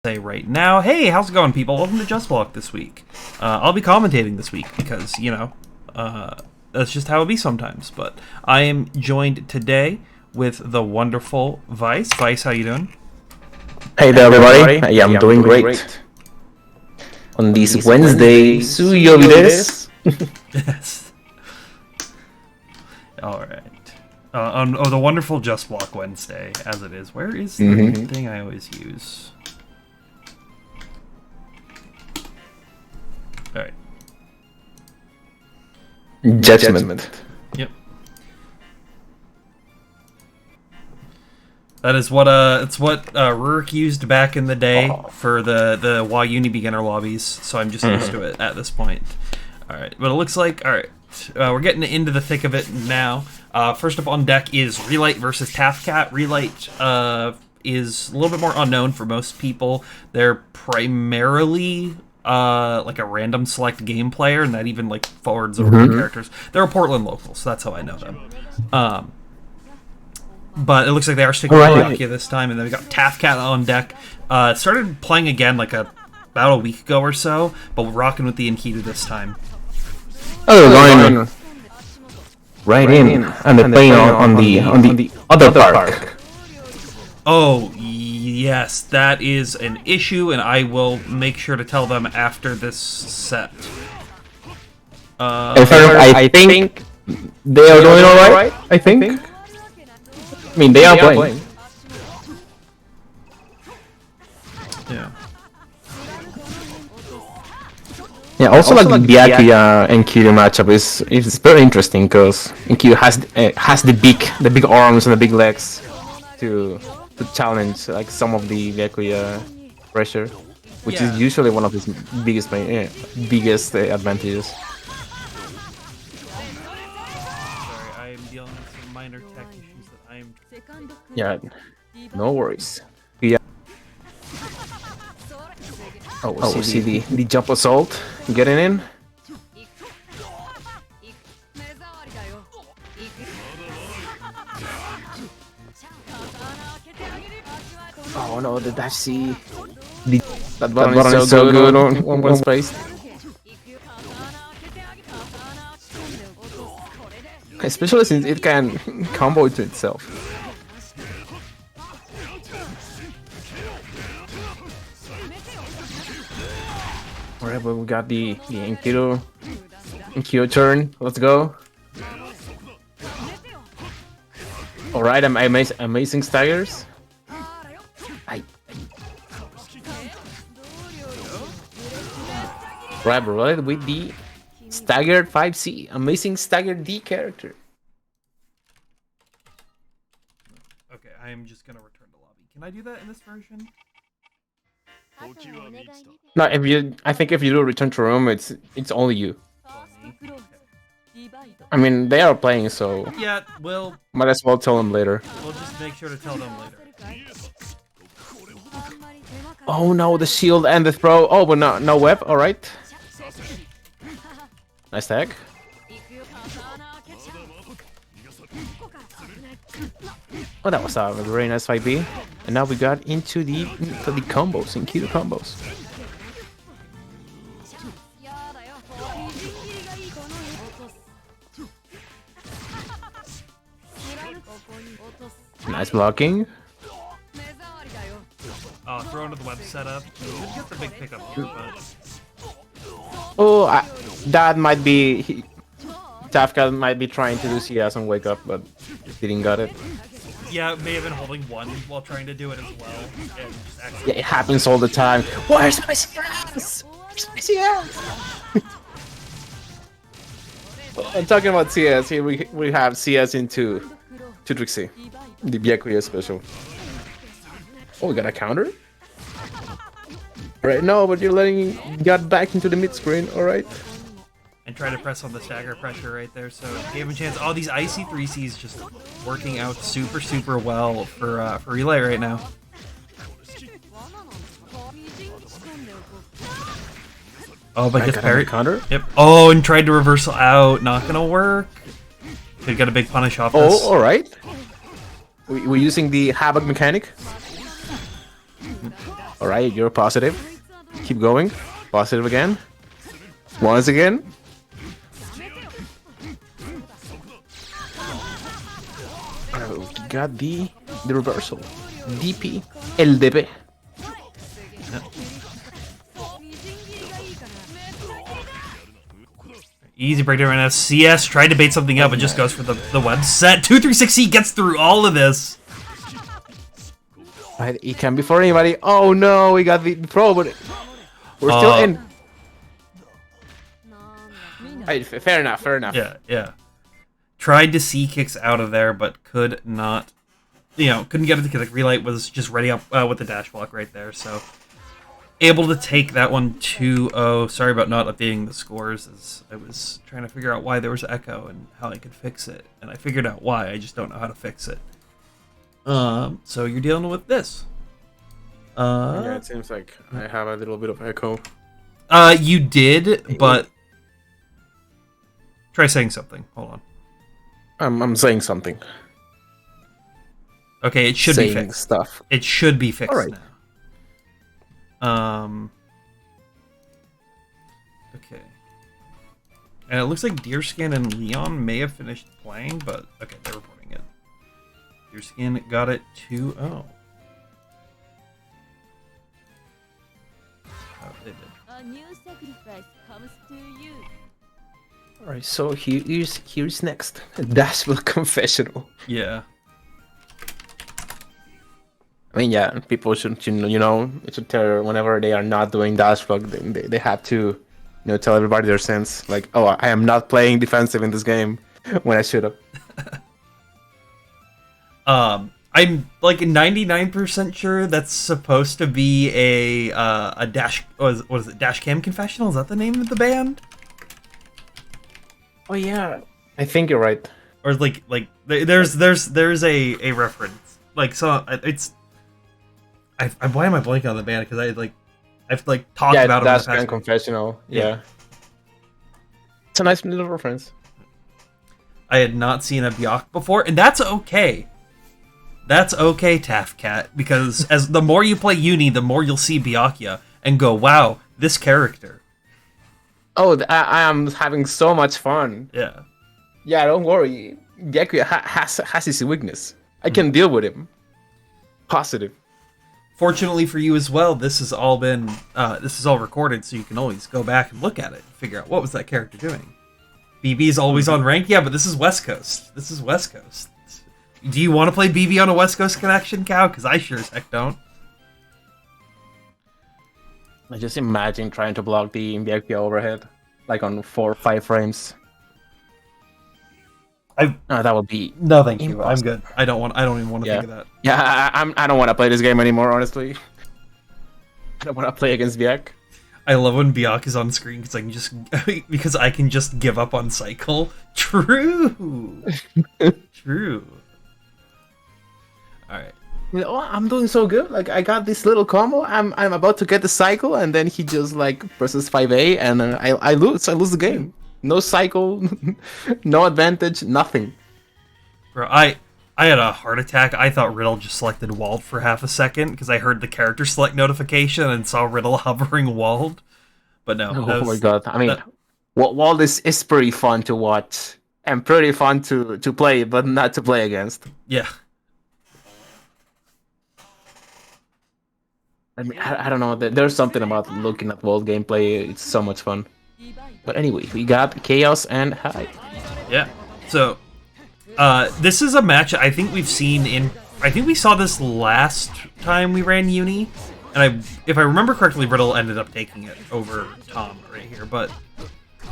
say right now, hey, how's it going, people? Welcome to Just Block this week. I'll be commentating this week because, you know, that's just how it be sometimes. But I am joined today with the wonderful Vice. Vice, how you doing? Hey there, everybody. Yeah, I'm doing great. On this Wednesday, suyobides. Yes. All right. On the wonderful Just Block Wednesday, as it is. Where is the thing I always use? All right. Judgment. Yep. That is what it's what Rurik used back in the day for the Uni beginner lobbies. So I'm just used to it at this point. All right, but it looks like we're getting into the thick of it now. First up on deck is Relight versus Tafcat. Relight is a little bit more unknown for most people. They're primarily like a random select game player, and that even like forwards over the characters. They're a Portland local, so that's how I know them. But it looks like they are sticking with Nokia this time, and then we got Tafcat on deck. Started playing again like about a week ago or so, but we're rocking with the Enkidu this time. Oh, going right in, and they're playing on the other park. Oh, yes, that is an issue, and I will make sure to tell them after this set. I think they are doing alright. I think. I mean, they are playing. Yeah. Yeah. Also, like the Byakuya and Kiryu matchup is very interesting because Kiryu has the big arms and the big legs to challenge like some of the Byakuya pressure, which is usually one of his biggest advantages. Sorry, I am dealing with some minor tech issues that I am. Yeah, no worries. Yeah. Oh, we see the jump assault getting in. Oh no, the dash C. That button is so good on one space. Especially since it can combo to itself. Alright, but we got the Enkidu turn. Let's go. Alright, amazing staggers. Right, bro, with the staggered 5C. Amazing staggered D character. Okay, I am just gonna return to lobby. Can I do that in this version? No, I think if you do return to room, it's only you. I mean, they are playing, so yeah, might as well tell them later. We'll just make sure to tell them later. Oh no, the shield and the throw. Oh, but no web. All right. Nice tag. Oh, that was a very nice 5B. And now we got into the combos, Enkidu combos. Nice blocking. Throw into the web setup. Didn't get the big pickup here, but... Oh, that might be... Tafcat might be trying to do CS and wake up, but didn't got it. Yeah, may have been holding one while trying to do it as well. And just yeah, it happens all the time. Where's my CS? Where's my CS? I'm talking about CS. Here we have CS into Trixie, the Byakuya special. Oh, we got a counter? Right, no, but you're letting got back into the mid screen, alright. And try to press on the stagger pressure right there, so gave him a chance. All these icy 3Cs just working out super well for Relay right now. Oh, but gets parried. Counter? Yep. Oh, and tried to reversal out. Not gonna work. Could get a big punish off this. Oh, alright. We're using the Havoc mechanic. Alright, you're positive. Keep going. Positive again. Once again. Oh, got the reversal. DP. LDP. Easy breakdown right now. CS tried to bait something up, but just goes for the web set. 2-3-6-E gets through all of this. Right, it can be for anybody. Oh no, we got the pro, but we're still in. Right, fair enough, fair enough. Yeah. Tried to C kicks out of there, but could not. Couldn't get it because like Relight was just ready up with the dash block right there. So able to take that one 2-0. Sorry about not updating the scores, as I was trying to figure out why there was echo and how I could fix it, and I figured out why. I just don't know how to fix it. So you're dealing with this. Yeah, it seems like I have a little bit of echo. You did, but try saying something. Hold on. I'm saying something. Okay, it should be fixed. Stuff. It should be fixed now. Okay. And it looks like Deerskin and Leon may have finished playing, but okay, they're reporting it. Deerskin got it 2-0. Oh, they did. A new sacrifice comes to you. Alright, so here's next. Dashville Confessional. Yeah. I mean, yeah, people should, it should tell whenever they are not doing Dashville, they have to, tell everybody their sense. Like, oh, I am not playing defensive in this game when I should have. I'm like 99% sure that's supposed to be a dash. What is it? Dash Cam Confessional? Is that the name of the band? Oh yeah, I think you're right. Or like there's a reference. Like, so it's. Why am I blanking on the band? Because I've talked about it. Dash Cam Confessional. Yeah. It's a nice little reference. I had not seen a Byakuya before, and that's okay. That's okay, Tafcat, because as the more you play Uni, the more you'll see Byakuya and go, wow, this character. Oh, I am having so much fun. Yeah. Yeah, don't worry. Byakuya has his weakness. I can deal with him. Positive. Fortunately for you as well, this has all been this is all recorded, so you can always go back and look at it and figure out what was that character doing. BB is always on rank, yeah, but this is West Coast. This is West Coast. Do you want to play BB on a West Coast connection, Cow? Because I sure as heck don't. I just imagine trying to block the Byakuya overhead, like on 4 or 5 frames. That would be no, thank you. impossible. I'm good. I don't even want to think of that. Yeah, I don't want to play this game anymore. Honestly, I don't want to play against Byak. I love when Byak is on screen because I can just give up on cycle. True. True. All right. I'm doing so good. Like, I got this little combo. I'm about to get the cycle, and then he just presses 5A, and I lose. I lose the game. No cycle, no advantage, nothing. Bro, I had a heart attack. I thought Riddle just selected Walled for half a second because I heard the character select notification and saw Riddle hovering Walled. But no. Oh my god. I mean, Walled is pretty fun to watch and pretty fun to play, but not to play against. Yeah. I mean, I don't know. There's something about looking at Walled gameplay. It's so much fun. But anyway, we got Chaos and High. Yeah. So, this is a match I think we've seen in... I think we saw this last time we ran Uni. And if I remember correctly, Riddle ended up taking it over Tom right here. But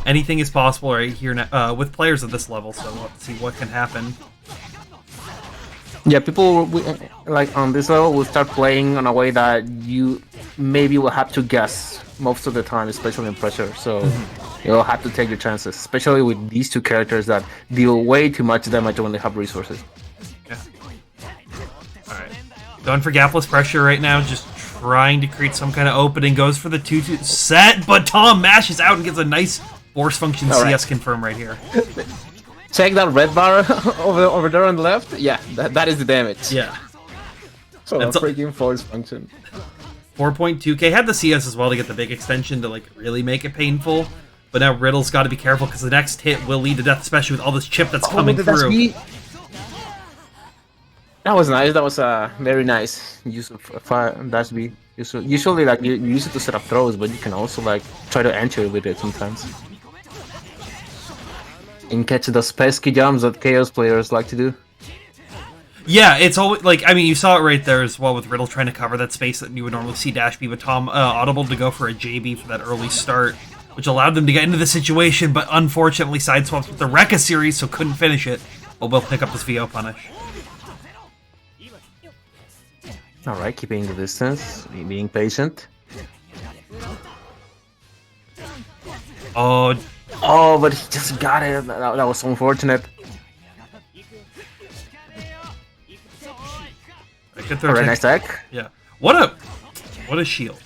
anything is possible right here now, with players at this level. So we'll have to see what can happen. Yeah, people like on this level will start playing in a way that you maybe will have to guess most of the time, especially in pressure. So you'll have to take your chances, especially with these two characters that deal way too much damage when they have resources. Yeah. All right. Going for gapless pressure right now, just trying to create some kind of opening. Goes for the 2-2 set, but Tom mashes out and gets a nice force function CS confirm right here. Check that red bar over there on the left. Yeah, that is the damage. Yeah. So a freaking force function. 4.2k. Had the CS as well to get the big extension to like really make it painful. But now Riddle's got to be careful because the next hit will lead to death, especially with all this chip that's coming through. That was nice. That was a very nice use of dash B. Usually, like you use it to set up throws, but you can also like try to enter with it sometimes. And catch those pesky jumps that Chaos players like to do. Yeah, it's always like, I mean, you saw it right there as well with Riddle trying to cover that space that you would normally see dash B, but Tom audible to go for a JB for that early start, which allowed them to get into the situation, but unfortunately sideswapped with the Rekka series, so couldn't finish it. But will pick up this VO punish. Alright, keeping the distance, being patient. Oh, but he just got it. That was unfortunate. Alright, nice tech. Yeah. What a shield.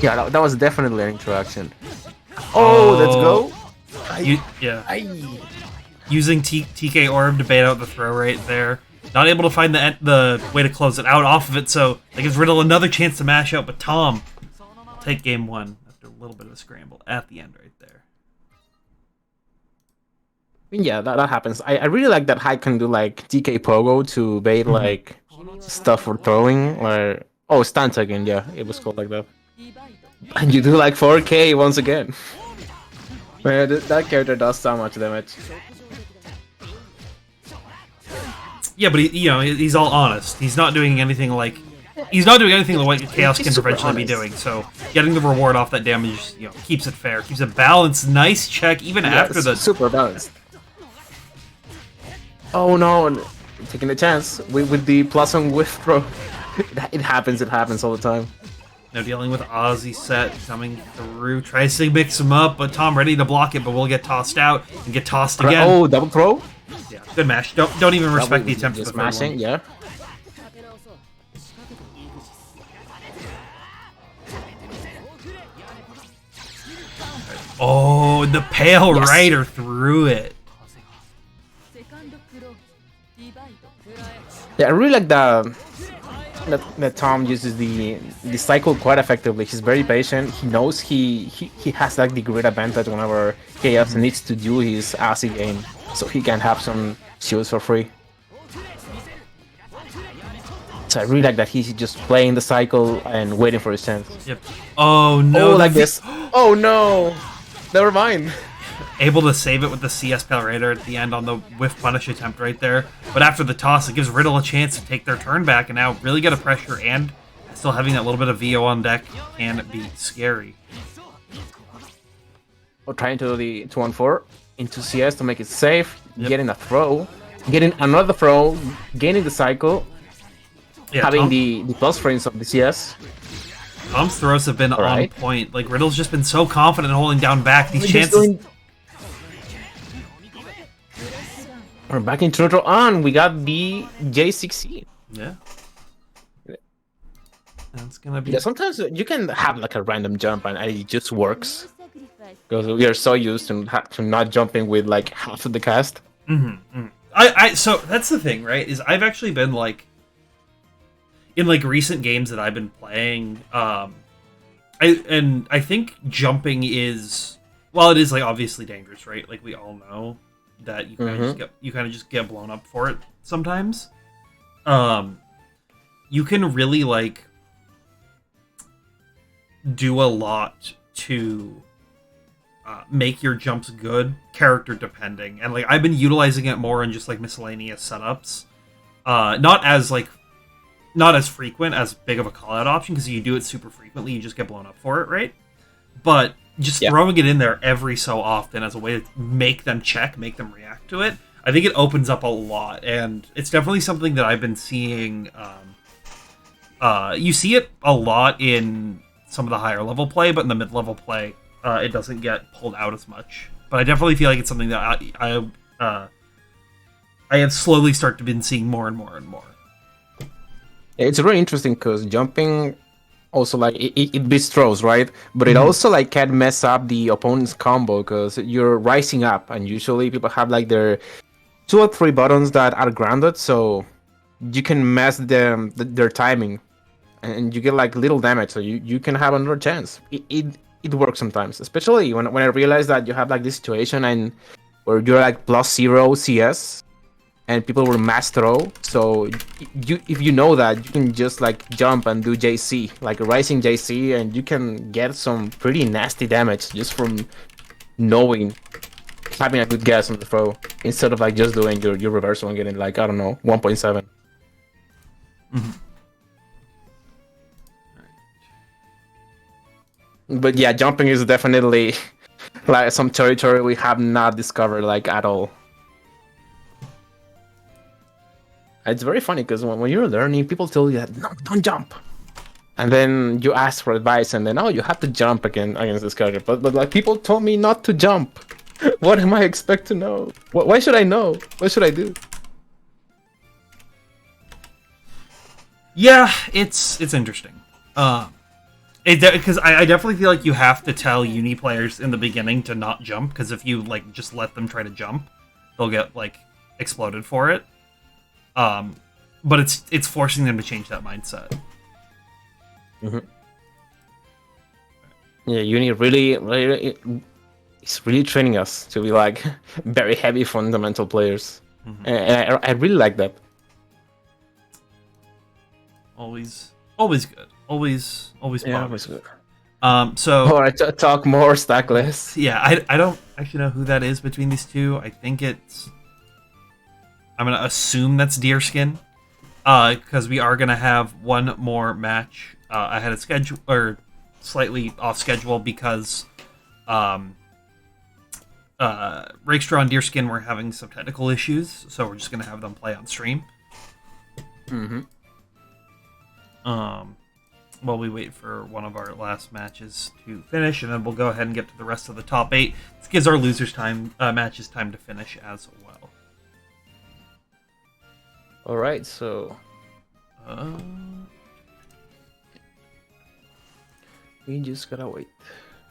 Yeah, that was definitely an interaction. Oh, let's go. Using TK Orb to bait out the throw right there. Not able to find the way to close it out off of it, so that gives Riddle another chance to mash out, but Tom will take game one after a little bit of a scramble at the end right there. Yeah, that happens. I really like that High can do like TK Pogo to bait like stuff for throwing, or stunt again, yeah, it was called like that. And you do like 4k once again. Man, that character does so much damage. Yeah, but he's all honest. He's not doing anything like what Chaos can eventually be doing. So getting the reward off that damage, keeps it fair, keeps it balanced. Nice check, even after the super balanced. Oh no, taking a chance with the plus on whiff throw. It happens all the time. Now dealing with Ozzy set coming through, tries to mix him up, but Tom ready to block it, but will get tossed out and get tossed again. Oh, double throw. Yeah, good mash. Don't even respect the attempt. Just mashing, yeah. Oh, the Pale Rider threw it. Yeah, I really like that Tom uses the cycle quite effectively. He's very patient. He knows he has like the grid advantage whenever Chaos needs to do his assy game, so he can have some shields for free. So I really like that he's just playing the cycle and waiting for his chance. Yep. Oh no! Oh, like this. Oh no! Never mind. Able to save it with the CS Pale Raider at the end on the whiff punish attempt right there. But after the toss, it gives Riddle a chance to take their turn back and now really get a pressure, and still having that little bit of VO on deck can be scary. Or trying to do the 2-on-4 into CS to make it safe, getting a throw, getting another throw, gaining the cycle, having the plus frames of the CS. Tom's throws have been on point. Like, Riddle's just been so confident in holding down back. These chances... We're back in neutral on. We got the J16. Yeah. That's gonna be... Yeah, sometimes you can have like a random jump and it just works. Because we are so used to not jumping with like half of the cast. So that's the thing, right? Is I've actually been like... In like recent games that I've been playing, I think jumping is, well, it is like obviously dangerous, right? Like we all know that you kind of just get blown up for it sometimes. You can really like do a lot to make your jumps good, character depending, and like I've been utilizing it more in just like miscellaneous setups, not as frequent as big of a call-out option, because you do it super frequently, you just get blown up for it, right? But just throwing it in there every so often as a way to make them check, make them react to it, I think it opens up a lot, and it's definitely something that I've been seeing. You see it a lot in some of the higher level play, but in the mid-level play, it doesn't get pulled out as much. But I definitely feel like it's something that I have slowly started to been seeing more and more and more. It's very interesting because jumping also like it beats throws, right? But it also like can mess up the opponent's combo because you're rising up, and usually people have like their 2 or 3 buttons that are grounded, so you can mess their timing. and you get like little damage, so you can have another chance. It works sometimes, especially when I realize that you have like this situation and where you're like +0 CS and people will mass throw. So you if you know that, you can just like jump and do JC, like rising JC, and you can get some pretty nasty damage just from knowing, having a good guess on the throw, instead of like just doing your reversal and getting like, I don't know, 1.7. But yeah, jumping is definitely like some territory we have not discovered like at all. It's very funny because when you're learning, people tell you that no, don't jump, and then you ask for advice, and then you have to jump against this character. But like people told me not to jump. What am I expect to know? Why should I know? What should I do? Yeah, it's interesting. Because I definitely feel like you have to tell uni players in the beginning to not jump, because if you like just let them try to jump, they'll get like exploded for it. But it's forcing them to change that mindset. Yeah, uni really it's really training us to be like very heavy fundamental players, and I really like that. Always good. Always Yeah, always good. So Alright, talk more, stack less. Yeah, I don't actually know who that is between these two. I think I'm gonna assume that's Deerskin, because we are gonna have one more match ahead of schedule, or slightly off schedule, because Rakestraw and Deerskin were having some technical issues, so we're just gonna have them play on stream. While we wait for one of our last matches to finish, and then we'll go ahead and get to the rest of the top 8. This gives our losers matches time to finish as well. Alright, so we just gotta wait.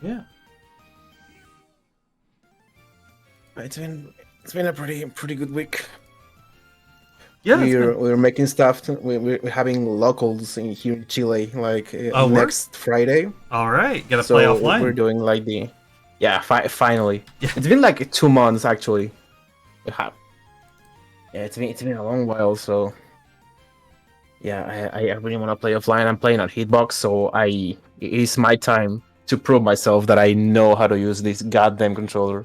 Yeah. It's been a pretty good week. Yeah, we're making stuff. We're having locals here in Chile, like next Friday. All right, gotta play offline. We're doing like finally. Yeah. It's been like 2 months actually. Yeah, it's been a long while. So yeah, I really want to play offline. I'm playing on Hitbox, so it is my time to prove myself that I know how to use this goddamn controller.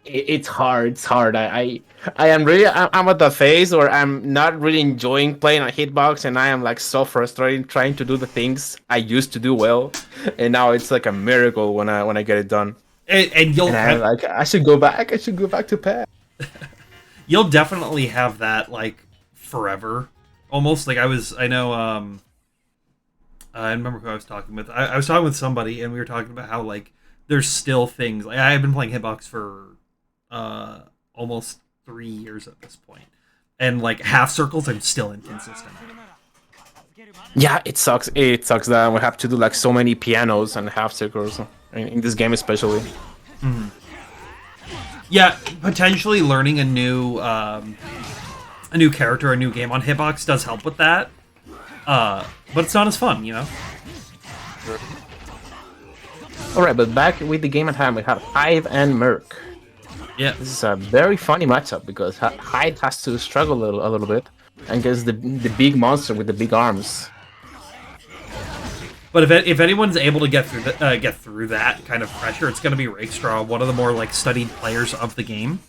It's hard. I'm at the phase where I'm not really enjoying playing on Hitbox, and I am like so frustrated trying to do the things I used to do well, and now it's like a miracle when I get it done. And I'm like, I should go back to pad. You'll definitely have that like forever, almost. Like I remember who I was talking with. I was talking with somebody, and we were talking about how like there's still things. Like I've been playing Hitbox for almost 3 years at this point, and like half circles I'm still inconsistent. Yeah, it sucks that we have to do like so many pianos and half circles in this game especially. Yeah, potentially learning a new character, a new game on Hitbox does help with that, but it's not as fun, you know. Alright, but back with the game at hand, we have Hive and Merc. Yeah, this is a very funny matchup because Hyde has to struggle a little bit against the big monster with the big arms. But if anyone's able to get through that kind of pressure, it's going to be Rakestraw, one of the more like studied players of the game.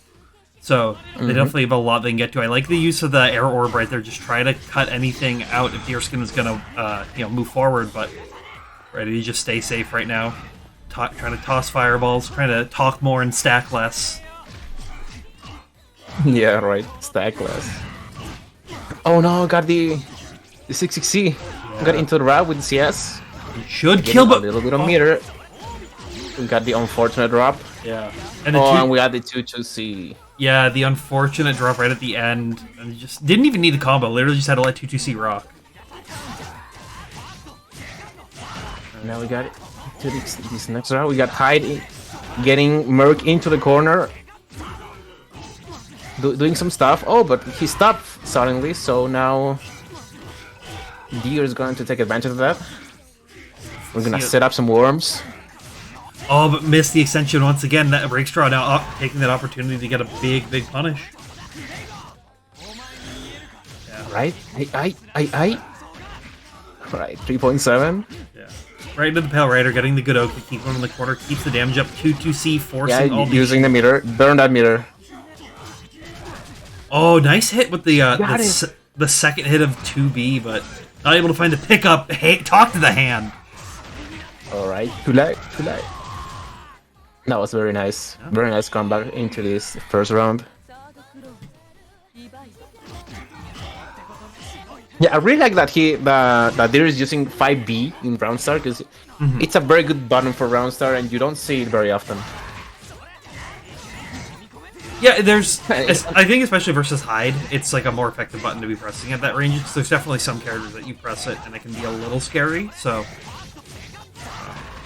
So they definitely have a lot they can get to. I like the use of the air orb right there. Just try to cut anything out if Deerskin is going to move forward, but ready to just stay safe right now. Trying to toss fireballs, trying to talk more and stack less. Yeah, right. Stack less. Oh no, got the 660. Yeah. Got into the route with the CS. You should kill, but a little bit of meter. We got the unfortunate drop. Yeah. And we got the 2-2C. Yeah, the unfortunate drop right at the end. And you just didn't even need the combo. Literally just had to let 2-2C rock. And now we got it. To this next round, we got Hyde getting Merc into the corner. Doing some stuff. Oh, but he stopped suddenly, so now Deer is going to take advantage of that. We're gonna See it. set up some worms. Oh, but missed the extension once again. That Rakestraw now taking that opportunity to get a big punish. Right? I. Right, 3.7. Yeah. Right into the Pale Rider, getting the good oak to keep him in the corner, keeps the damage up. 2-2C, forcing all the... using the meter. Burn that meter. Oh, nice hit with the Got the second hit of 2B, but not able to find the pickup. Hey, talk to the hand. Alright, too late. That was very nice. Yeah. Very nice comeback into this first round. Yeah, I really like that that there is using 5B in round start because it's a very good button for round start and you don't see it very often. Yeah, I think especially versus Hyde, it's like a more effective button to be pressing at that range. Because there's definitely some characters that you press it and it can be a little scary. So,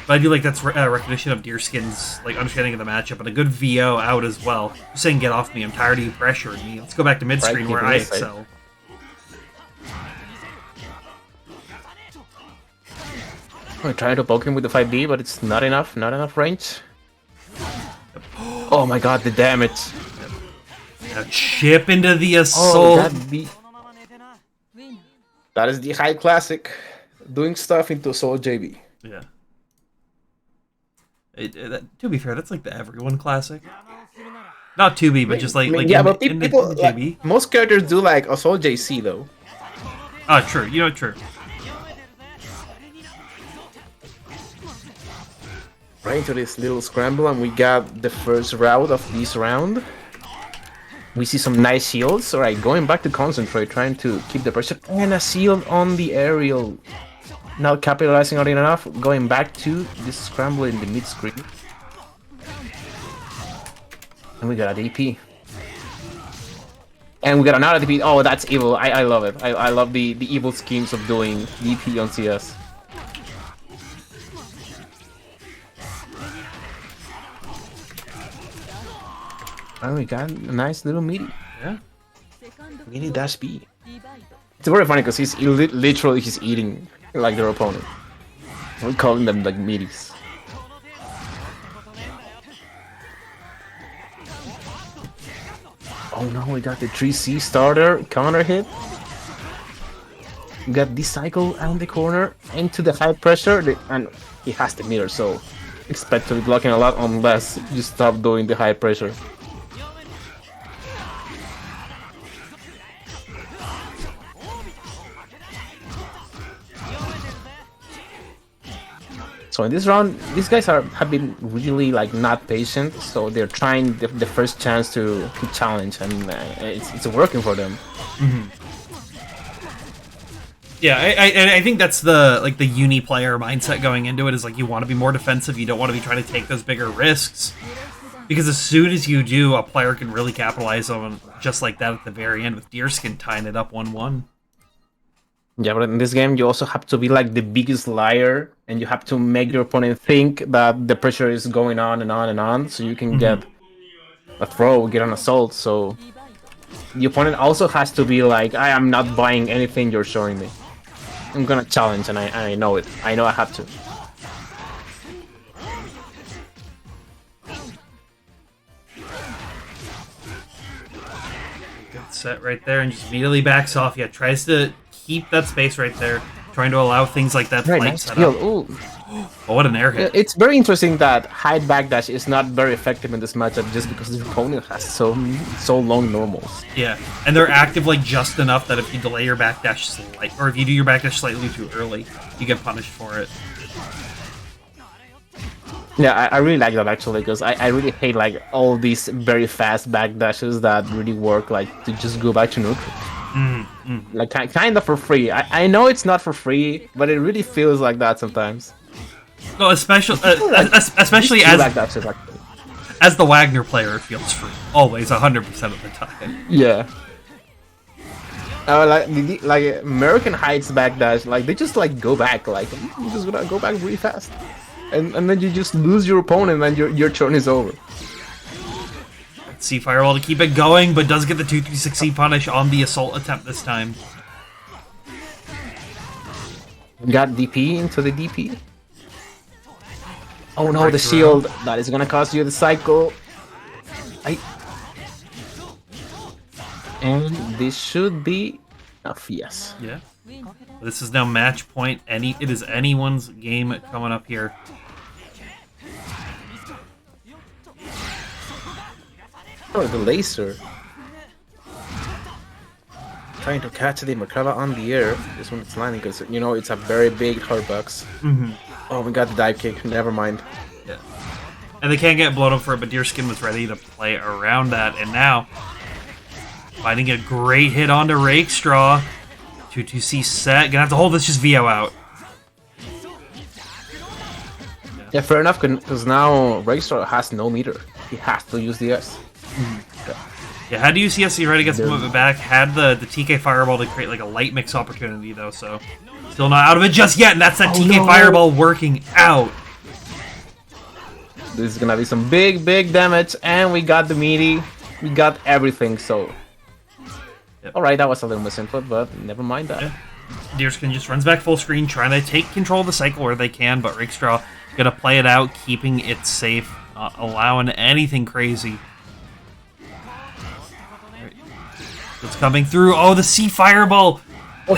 but I do like that's recognition of Deerskin's like understanding of the matchup and a good VO out as well. Just saying, get off me! I'm tired of you pressuring me. Let's go back to mid screen Right, where I excel. I'm trying to poke him with the 5B, but it's not enough range. Oh my god, the damage! Now chip into the assault. That is the high classic, doing stuff into Assault JB. Yeah. To be fair, that's like the everyone classic. Not 2B, but just like yeah, in, but in people the JB. like, most characters do like Assault JC though. Oh, true. You know, true. Right into this little scramble, and we got the first route of this round. We see some nice shields. Alright, going back to concentrate, trying to keep the pressure. And a shield on the aerial. Not capitalizing on it enough. Going back to this scramble in the mid screen. And we got a DP. And we got another DP. Oh, that's evil. I love it. I love the evil schemes of doing DP on CS. And we got a nice little meaty. Yeah. Meaty dash B. It's very funny because he's literally eating like their opponent. We're calling them like meaties. Oh no, we got the 3C starter counter hit. We got this cycle and the corner into the high pressure, and he has the meter, so expect to be blocking a lot unless you stop doing the high pressure. So in this round, these guys have been really like not patient, so they're trying the first chance to challenge, and it's working for them. Mm-hmm. Yeah, I think that's the uni player mindset going into it is like you want to be more defensive, you don't want to be trying to take those bigger risks, because as soon as you do, a player can really capitalize on just like that at the very end with Deerskin tying it up 1-1. Yeah, but in this game, you also have to be like the biggest liar, and you have to make your opponent think that the pressure is going on and on and on, so you can get a throw, get an assault. So the opponent also has to be like, I am not buying anything you're showing me. I'm gonna challenge, and I know it. I know I have to. Good set right there, and just immediately backs off. Yeah, tries to keep that space right there, trying to allow things like that Very flank nice setup. Ooh. Oh, what an air hit. It's very interesting that hide backdash is not very effective in this matchup just because the opponent has so long normals. Yeah, and they're active like just enough that if you delay your backdash slightly, or if you do your backdash slightly too early, you get punished for it. Yeah, I really like that actually, because I really hate like all these very fast backdashes that really work like to just go back to neutral. Like kind of for free. I know it's not for free, but it really feels like that sometimes. No, especially as the Wagner player, it feels free. Always, 100% of the time. Yeah. Like American Heights backdash, like they just like go back, like you just gonna go back really fast, and then you just lose your opponent, and your turn is over. Let's see Firewall to keep it going, but does get the 2-3-6C punish on the assault attempt this time. Got DP into the DP. Oh no, the shield. That is gonna cost you the cycle. And this should be enough, yes. Yeah. This is now match point. It is anyone's game coming up here. Oh, the laser. Trying to catch the Merkava on the air. This one it's landing because, you know, it's a very big hardbox. Oh, we got the dive kick. Never mind. Yeah. And they can't get blown up for it, but Deerskin was ready to play around that. And now, finding a great hit onto Rakestraw. 2-2C set. Gonna have to hold this just VO out. Yeah, fair enough, because now Rakestraw has no meter. He has to use the S. Yeah, had UCSC ready to get some of it back. Had the TK Fireball to create like a light mix opportunity though, so still not out of it just yet, and that's that TK Fireball working out. This is gonna be some big damage, and we got the meaty. We got everything, so... Yep. Alright, that was a little misinput, but never mind that. Yeah. Deerskin just runs back full screen, trying to take control of the cycle where they can, but Rakestraw gonna play it out, keeping it safe, not allowing anything crazy. It's coming through. Oh, the C Fireball! Oh,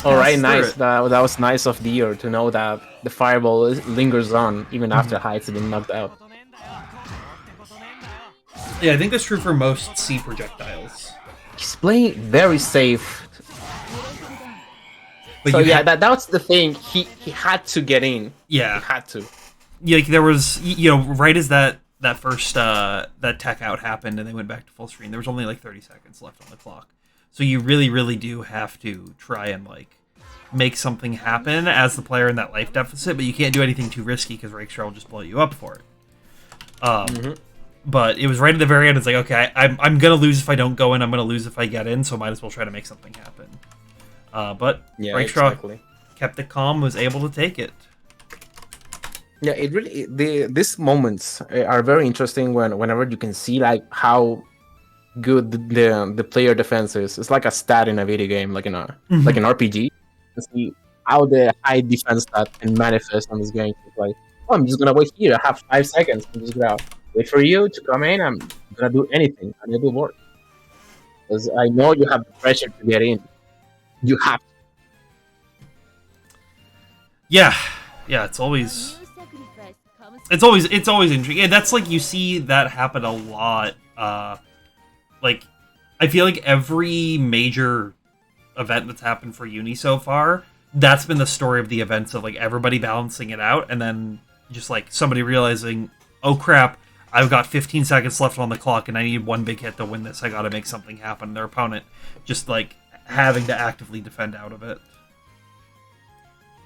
alright, nice. That was nice of Deer to know that the Fireball lingers on even after Heights have been knocked out. Yeah, I think that's true for most C projectiles. He's playing very safe. But so yeah, that's the thing. He had to get in. Yeah, he had to. Yeah, like there was, you know, right as that first that tech out happened and they went back to full screen, there was only like 30 seconds left on the clock. So you really do have to try and like make something happen as the player in that life deficit, but you can't do anything too risky because Rakestraw will just blow you up for it. But it was right at the very end. It's like, okay, I'm gonna lose if I don't go in. I'm gonna lose if I get in. So I might as well try to make something happen. But yeah, Rakestraw kept it calm, was able to take it. Yeah, it really these moments are very interesting whenever you can see like how good the player defense is. It's like a stat in a video game, like in a like an RPG. You see how the high defense stat can manifest on this game. It's like, oh, I'm just gonna wait here. I have 5 seconds. I'm just gonna wait for you to come in. I'm gonna do anything. I'm gonna do work because I know you have the pressure to get in. You have to. Yeah, it's always intriguing. Yeah, that's like you see that happen a lot. Like I feel like every major event that's happened for Uni so far, that's been the story of the events of like everybody balancing it out, and then just like somebody realizing, oh crap, I've got 15 seconds left on the clock, and I need one big hit to win this. I got to make something happen. Their opponent just like having to actively defend out of it.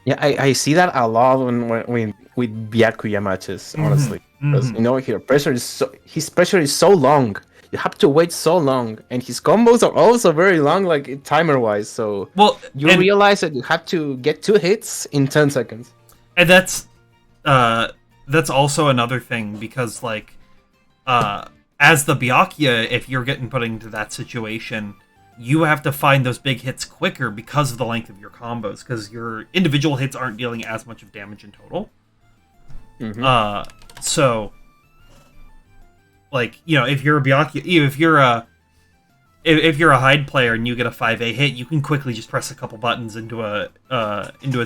Yeah, I see that a lot when with Byakuya matches, honestly. Because you know his pressure is so long. You have to wait so long, and his combos are also very long, like timer wise. So you realize that you have to get 2 hits in 10 seconds. And that's also another thing because like as the Byakuya, if you're getting put into that situation, you have to find those big hits quicker because of the length of your combos, because your individual hits aren't dealing as much of damage in total. So, like, you know, if you're a Byakuya, if you're a Hyde player and you get a 5A hit, you can quickly just press a couple buttons into a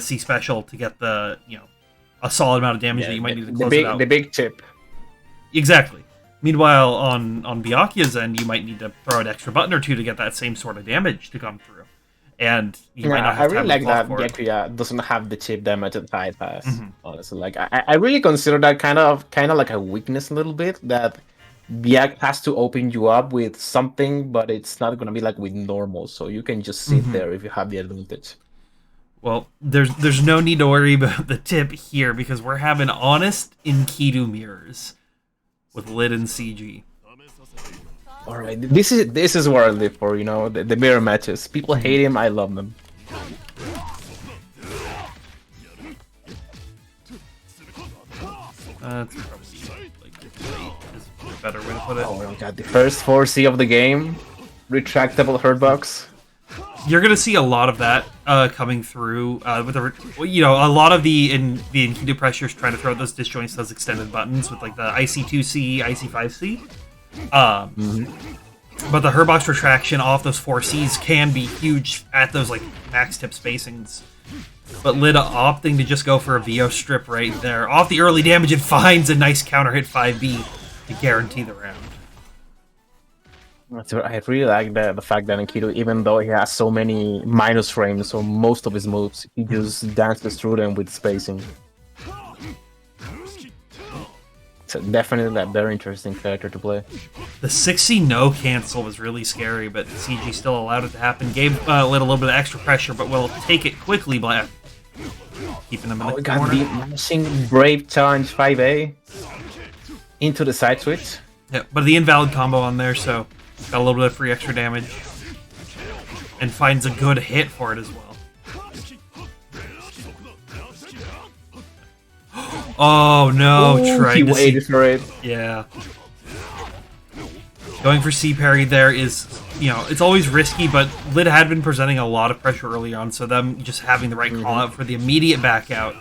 C special to get the, you know, a solid amount of damage that you might need to close it out. The big tip. Exactly. Meanwhile, on Byakuya's end, you might need to throw an extra button or two to get that same sort of damage to come through. And you might not have I really like that Byakuya doesn't have the chip damage that Hyde has. Honestly, like I really consider that kind of like a weakness a little bit, that Byak has to open you up with something, but it's not gonna be like with normal, so you can just sit there if you have the advantage. Well, there's no need to worry about the tip here because we're having honest Enkidu mirrors with Lid and CG. All right, this is what I live for, you know, the mirror matches. People hate him, I love them. That's probably like is a better way to put it. Oh my god, the first 4C of the game, retractable hurt box. you're gonna see a lot of that coming through with the a lot of the Enkidu pressures trying to throw out those disjoints, those extended buttons with like the IC2C, IC5C. But the Herbox retraction off those 4Cs can be huge at those like max tip spacings. But Lid opting to just go for a VO strip right there. Off the early damage, it finds a nice counter hit 5B to guarantee the round. I really like the fact that Enkidu, even though he has so many minus frames, so most of his moves, he just dances through them with spacing. So definitely a very interesting character to play. The 6C no cancel was really scary, but CG still allowed it to happen. Gave Lid a little bit of extra pressure, but will take it quickly, Black. Keeping them in the corner. Got the mashing Brave Challenge 5A into the side switch. Yeah, but the invalid combo on there, so got a little bit of free extra damage. And finds a good hit for it as well. Oh no, he waited for it. Yeah. Going for C parry there is, it's always risky, but Lid had been presenting a lot of pressure early on, so them just having the right call out for the immediate back out.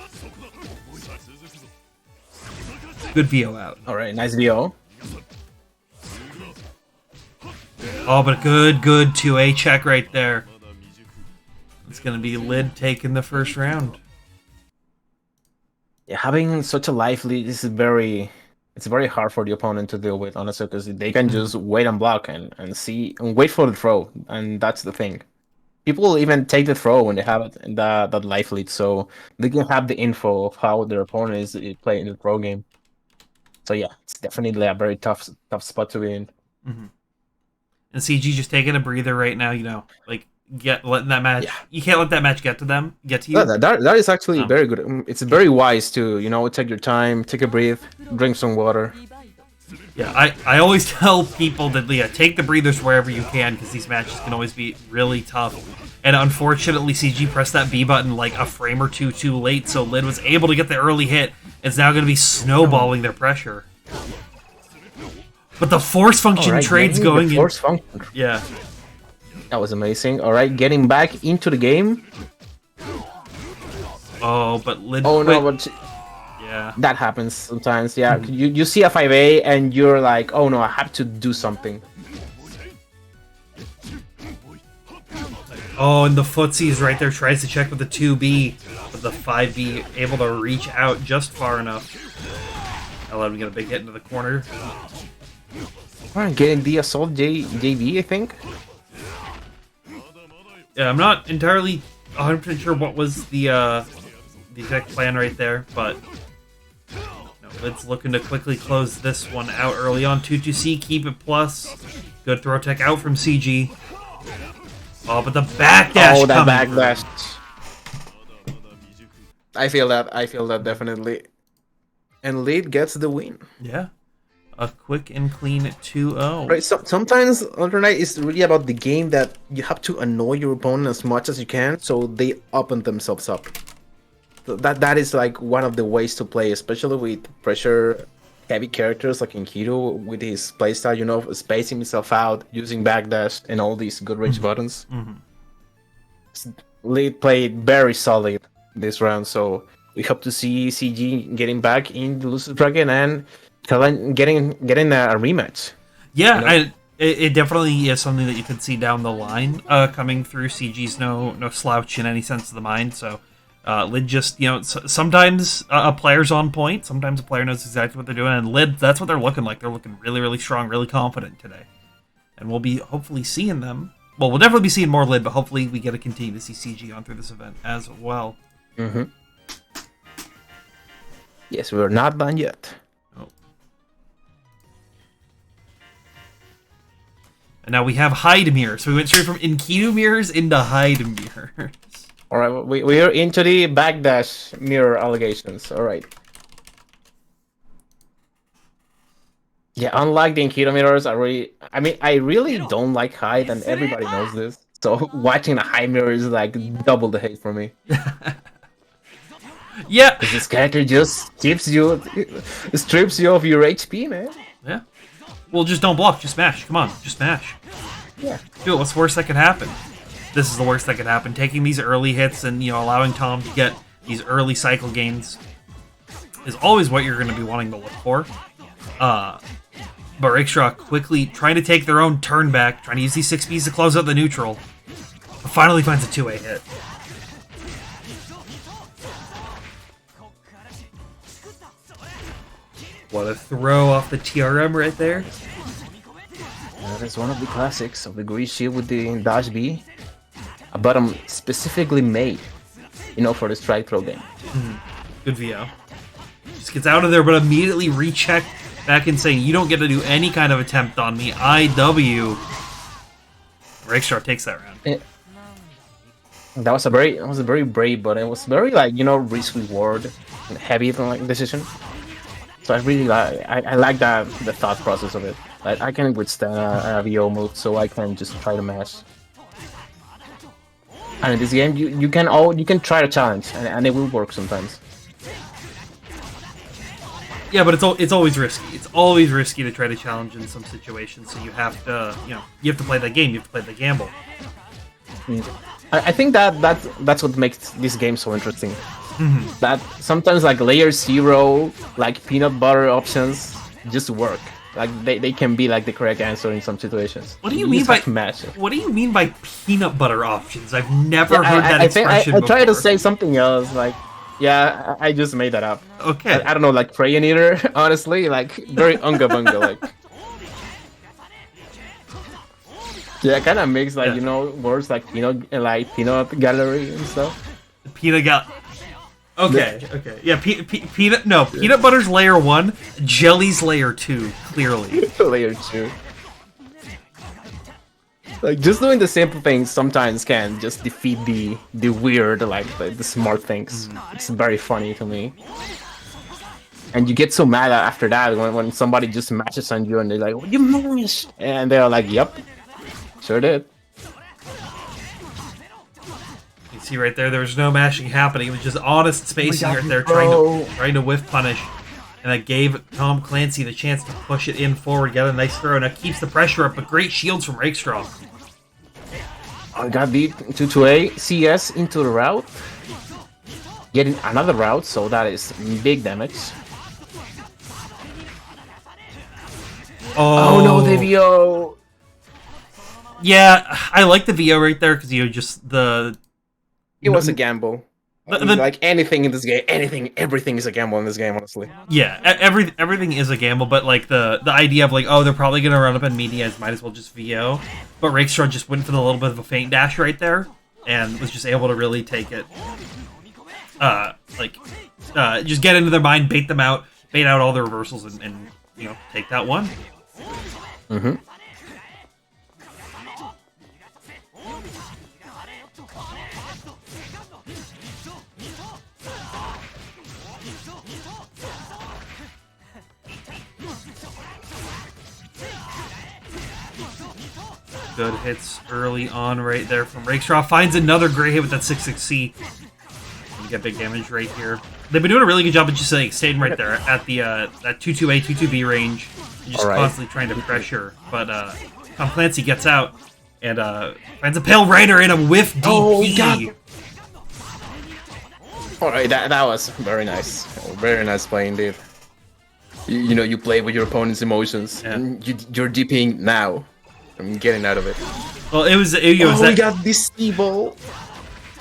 Good VO out. Alright, nice VO. Oh, but good 2A check right there. It's going to be Lid taking the first round. Yeah, having such a life lead is very hard for the opponent to deal with, honestly, because they can just wait and block and wait for the throw, and that's the thing. People will even take the throw when they have it in that life lead, so they can have the info of how their opponent is playing the throw game. So yeah, it's definitely a very tough spot to be in. And CG just taking a breather right now, letting that match. Yeah. You can't let that match get to you. Yeah, that is actually very good. It's very wise to take your time, take a breath, drink some water. Yeah, I always tell people that take the breathers wherever you can, because these matches can always be really tough. And unfortunately, CG pressed that B button like a frame or two too late, so Lid was able to get the early hit. It's now going to be snowballing their pressure. But the force function trades going in. Force function. Yeah. That was amazing. Alright, getting back into the game. Oh, but Lid. Oh no, but yeah, that happens sometimes. Yeah, you see a 5A and you're like, oh no, I have to do something. Oh, and the footsie's right there, tries to check with the 2B, but the 5B able to reach out just far enough. Allowed him to get a big hit into the corner. Alright, getting the assault JV, I think. Yeah, I'm not entirely 100% sure what was the exact plan right there, but Lid's looking to quickly close this one out early on. 2-2C, keep it plus. Good throw tech out from CG. Oh, but the backdash. Oh, that backdash. I feel that definitely. And Lid gets the win. Yeah. A quick and clean 2-0. Right, so sometimes Alternate is really about the game that you have to annoy your opponent as much as you can, so they open themselves up. So that is like one of the ways to play, especially with pressure-heavy characters like Enkidu with his playstyle, spacing himself out, using backdash, and all these good range buttons. Lid played very solid this round, so we hope to see CG getting back in the loser bracket and getting a rematch. Yeah, it definitely is something that you could see down the line coming through. CG's no slouch in any sense of the mind, so Lid just, sometimes a player's on point, sometimes a player knows exactly what they're doing, and Lid, that's what they're looking like. They're looking really, really strong, really confident today. And we'll be hopefully seeing them. Well, we'll definitely be seeing more Lid, but hopefully we get to continue to see CG on through this event as well. Yes, we're not done yet. And now we have Hide Mirrors. So we went straight from Enkidu mirrors into Hide Mirrors. Alright, we are into the backdash mirror allegations. Alright. Yeah, unlike the Enkidu mirrors, I really don't like Hide, and everybody knows this. So watching a Hide mirror is like double the hate for me. Yeah. This character just strips you of your HP, man. Yeah. Well, just don't block. Just smash. Come on. Just smash. Yeah. Dude, what's the worst that could happen? this is the worst that could happen. Taking these early hits and, allowing Tom to get these early cycle gains is always what you're going to be wanting to look for. But Rakestraw quickly trying to take their own turn back, trying to use these 6Bs to close out the neutral. But finally finds a 2A hit. What a throw off the TRM right there. That is one of the classics of the Grease Shield with the Dash B. A button specifically made, for the strike throw game. Good VO. Just gets out of there, but immediately recheck back and saying, you don't get to do any kind of attempt on me. IW. Rakestraw takes that round. That was a very brave, but it was very risk reward heavy decision. So I really like that the thought process of it. Like I can withstand a VO move, so I can just try to mash. And in this game, you can try to challenge, and it will work sometimes. Yeah, but it's always risky. It's always risky to try to challenge in some situations. So you have to you have to play that game. You have to play the gamble. I think that's what makes this game so interesting. That sometimes layer 0, peanut butter options just work. They can be the correct answer in some situations. What do you mean by What do you mean by peanut butter options? I've never heard that expression before. I tried to say something else. Yeah, I just made that up. Okay. I don't know, Prey and Eater. Honestly, very unga bunga. Yeah, kind of makes words peanut gallery and stuff. Peanut gal. Okay. Yeah, peanut butter's layer 1, jelly's layer 2, clearly. Layer 2. Just doing the simple things sometimes can just defeat the weird, the smart things. It's very funny to me. And you get so mad after that when somebody just matches on you and they're like, you mashed! And they're like, yep, sure did. See right there was no mashing happening. It was just honest spacing right there, trying to whiff punish, and that gave Tom Clancy the chance to push it in forward, get a nice throw. Now keeps the pressure up, but great shields from Rakestraw. I got beat 2-2A CS into the route, getting another route, so that is big damage. Oh no, the VO. Yeah, I like the VO right there because just the. It was a gamble. Anything in this game, everything is a gamble in this game, honestly. Yeah, everything is a gamble, but the idea of they're probably gonna run up in medias, might as well just VO. But Rakestraw just went for the little bit of a feint dash right there, and was just able to really take it. Just get into their mind, bait them out, bait out all their reversals, and take that one. Good hits early on right there from Rakestraw. Finds another great hit with that 6-6C. You get big damage right here. They've been doing a really good job of just staying right there at the that 2-2A, 2-2B range. Just constantly trying to pressure. But Tom Clancy gets out and finds a Pale Rider in a whiff DP. Alright, that was very nice. Very nice play indeed. You play with your opponent's emotions. Yeah. And you're DPing now. I'm getting out of it. Well, it was we got this C-ball.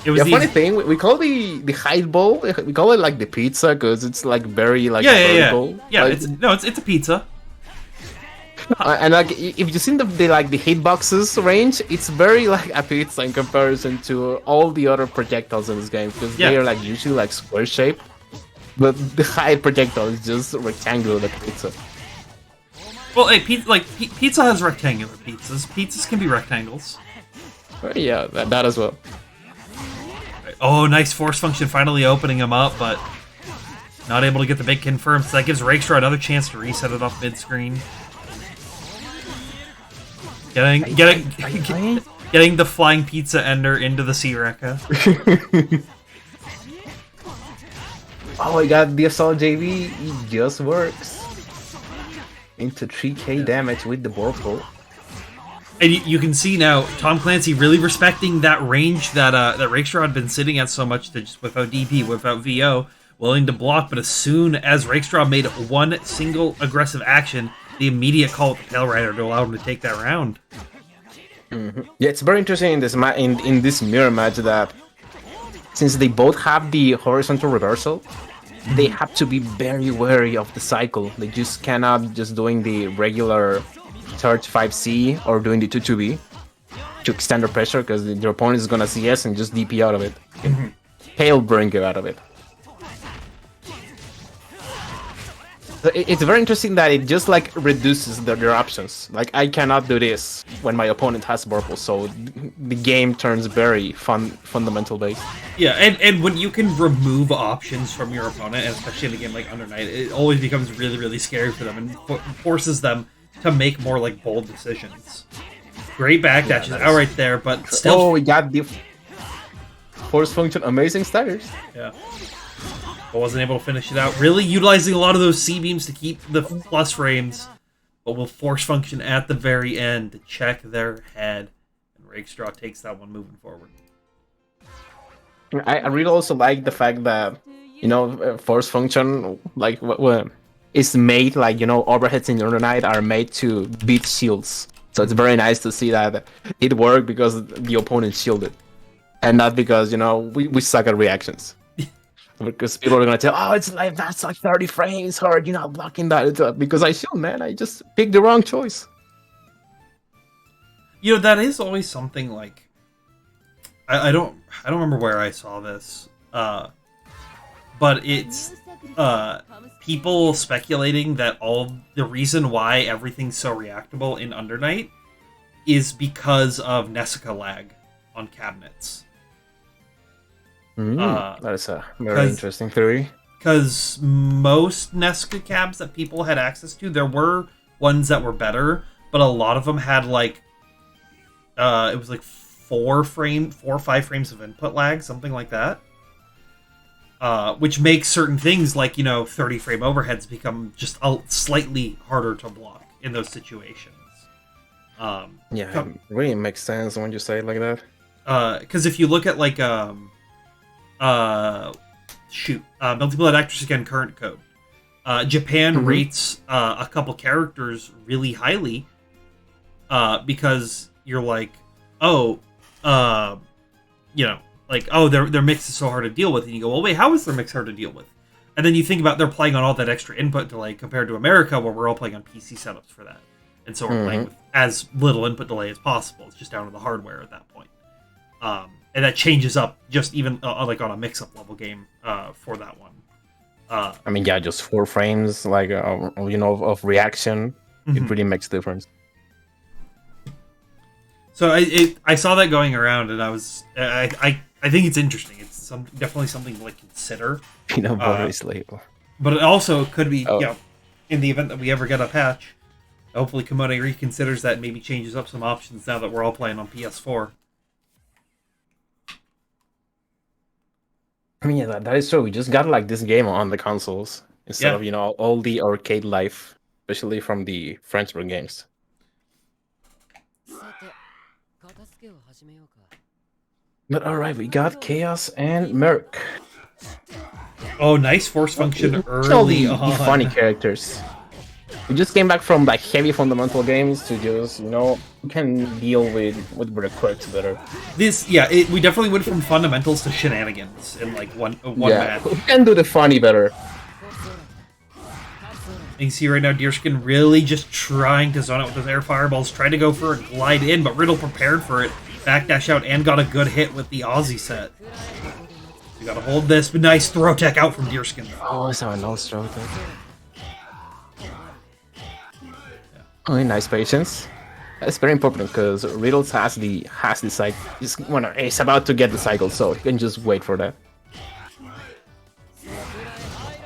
It was funny thing, we call the hide ball, we call it the pizza because it's very vertical. Yeah, it's a pizza. And if you see the hitboxes range, it's very a pizza in comparison to all the other projectiles in this game because they are usually square shaped, but the hide projectile is just rectangular like pizza. Well, hey, pizza has rectangular pizzas. Pizzas can be rectangles. Yeah, that as well. Oh, nice force function finally opening him up, but not able to get the big confirm. So that gives Rakestraw another chance to reset it off mid-screen. Getting the flying pizza ender into the C-Rekka. Oh my god, the Assault JV, it just works. Into 3k damage with the Borful. And you can see now Tom Clancy really respecting that range that that Rakestraw had been sitting at so much, that just without DP, without VO, willing to block. But as soon as Rakestraw made one single aggressive action, the immediate call with the Pale Rider to allow him to take that round. Yeah, it's very interesting in this in this mirror match that since they both have the horizontal reversal, they have to be very wary of the cycle. They just cannot just doing the regular charge 5C or doing the 2-2B to extend the pressure, because their opponent is gonna CS and just DP out of it. Pale bring you out of it. So it's very interesting that it just like reduces their options. Like, I cannot do this when my opponent has purple, so the game turns very fundamental based. Yeah, and when you can remove options from your opponent, especially in a game like Under Night, it always becomes really, really scary for them and forces them to make more like bold decisions. Great backdashes out right there, but still. Oh, we got the force function, amazing staggers. Yeah. But wasn't able to finish it out. Really utilizing a lot of those C-beams to keep the plus frames, but will force function at the very end to check their head. And Rakestraw takes that one moving forward. I really also like the fact that, you know, force function, like, is made, like, you know, overheads in Under Night are made to beat shields. So it's very nice to see that it worked because the opponent shielded. And not because, you know, we suck at reactions. Because people are gonna tell, oh, it's like, that's like 30 frames hard, you're not blocking that. It's because I shield, man. I just picked the wrong choice. You know, that is always something like, I don't remember where I saw this, but it's people speculating that all the reason why everything's so reactable in Under Night is because of Nessica lag on cabinets. That is a very interesting theory. Because most Nessica cabs that people had access to, there were ones that were better, but a lot of them had like, it was like 4 or 5 frames of input lag, something like that. Which makes certain things like, you know, 30 frame overheads become just slightly harder to block in those situations. Yeah, it really makes sense when you say it like that. Because if you look at like Multi-Blood Actress Again current code, Japan rates a couple characters really highly because you're like, oh, you know, like, oh, their mix is so hard to deal with, and you go, well, wait, how is their mix hard to deal with? And then you think about they're playing on all that extra input delay compared to America, where we're all playing on PC setups for that, and so we're playing with as little input delay as possible. It's just down to the hardware at that point. And that changes up just even like on a mix-up level game for that one. I mean, yeah, just 4 frames, like you know, of reaction, it really makes a difference. So I saw that going around, and I think it's interesting. It's definitely something to like consider. Peanut butter is label. But it also could be, you know, in the event that we ever get a patch, hopefully Komodo reconsiders that and maybe changes up some options now that we're all playing on PS4. I mean, yeah, that is true. We just got like this game on the consoles instead of, you know, all the arcade life, especially from the Frenchburg games. But alright, we got Chaos and Merc. Oh, nice force function early on. The funny characters. We just came back from like heavy fundamental games to just, you know, we can deal with the quirks better. We definitely went from fundamentals to shenanigans in like one match. We can do the funny better. You can see right now Deerskin really just trying to zone out with his air fireballs, trying to go for a glide in, but Riddle prepared for it, backdash out, and got a good hit with the Aussie set. You gotta hold this, but nice throw tech out from Deerskin. Oh, it's our nose throw tech. Oh, nice patience. That's very important because Riddles has the cycle. He's about to get the cycle, so you can just wait for that.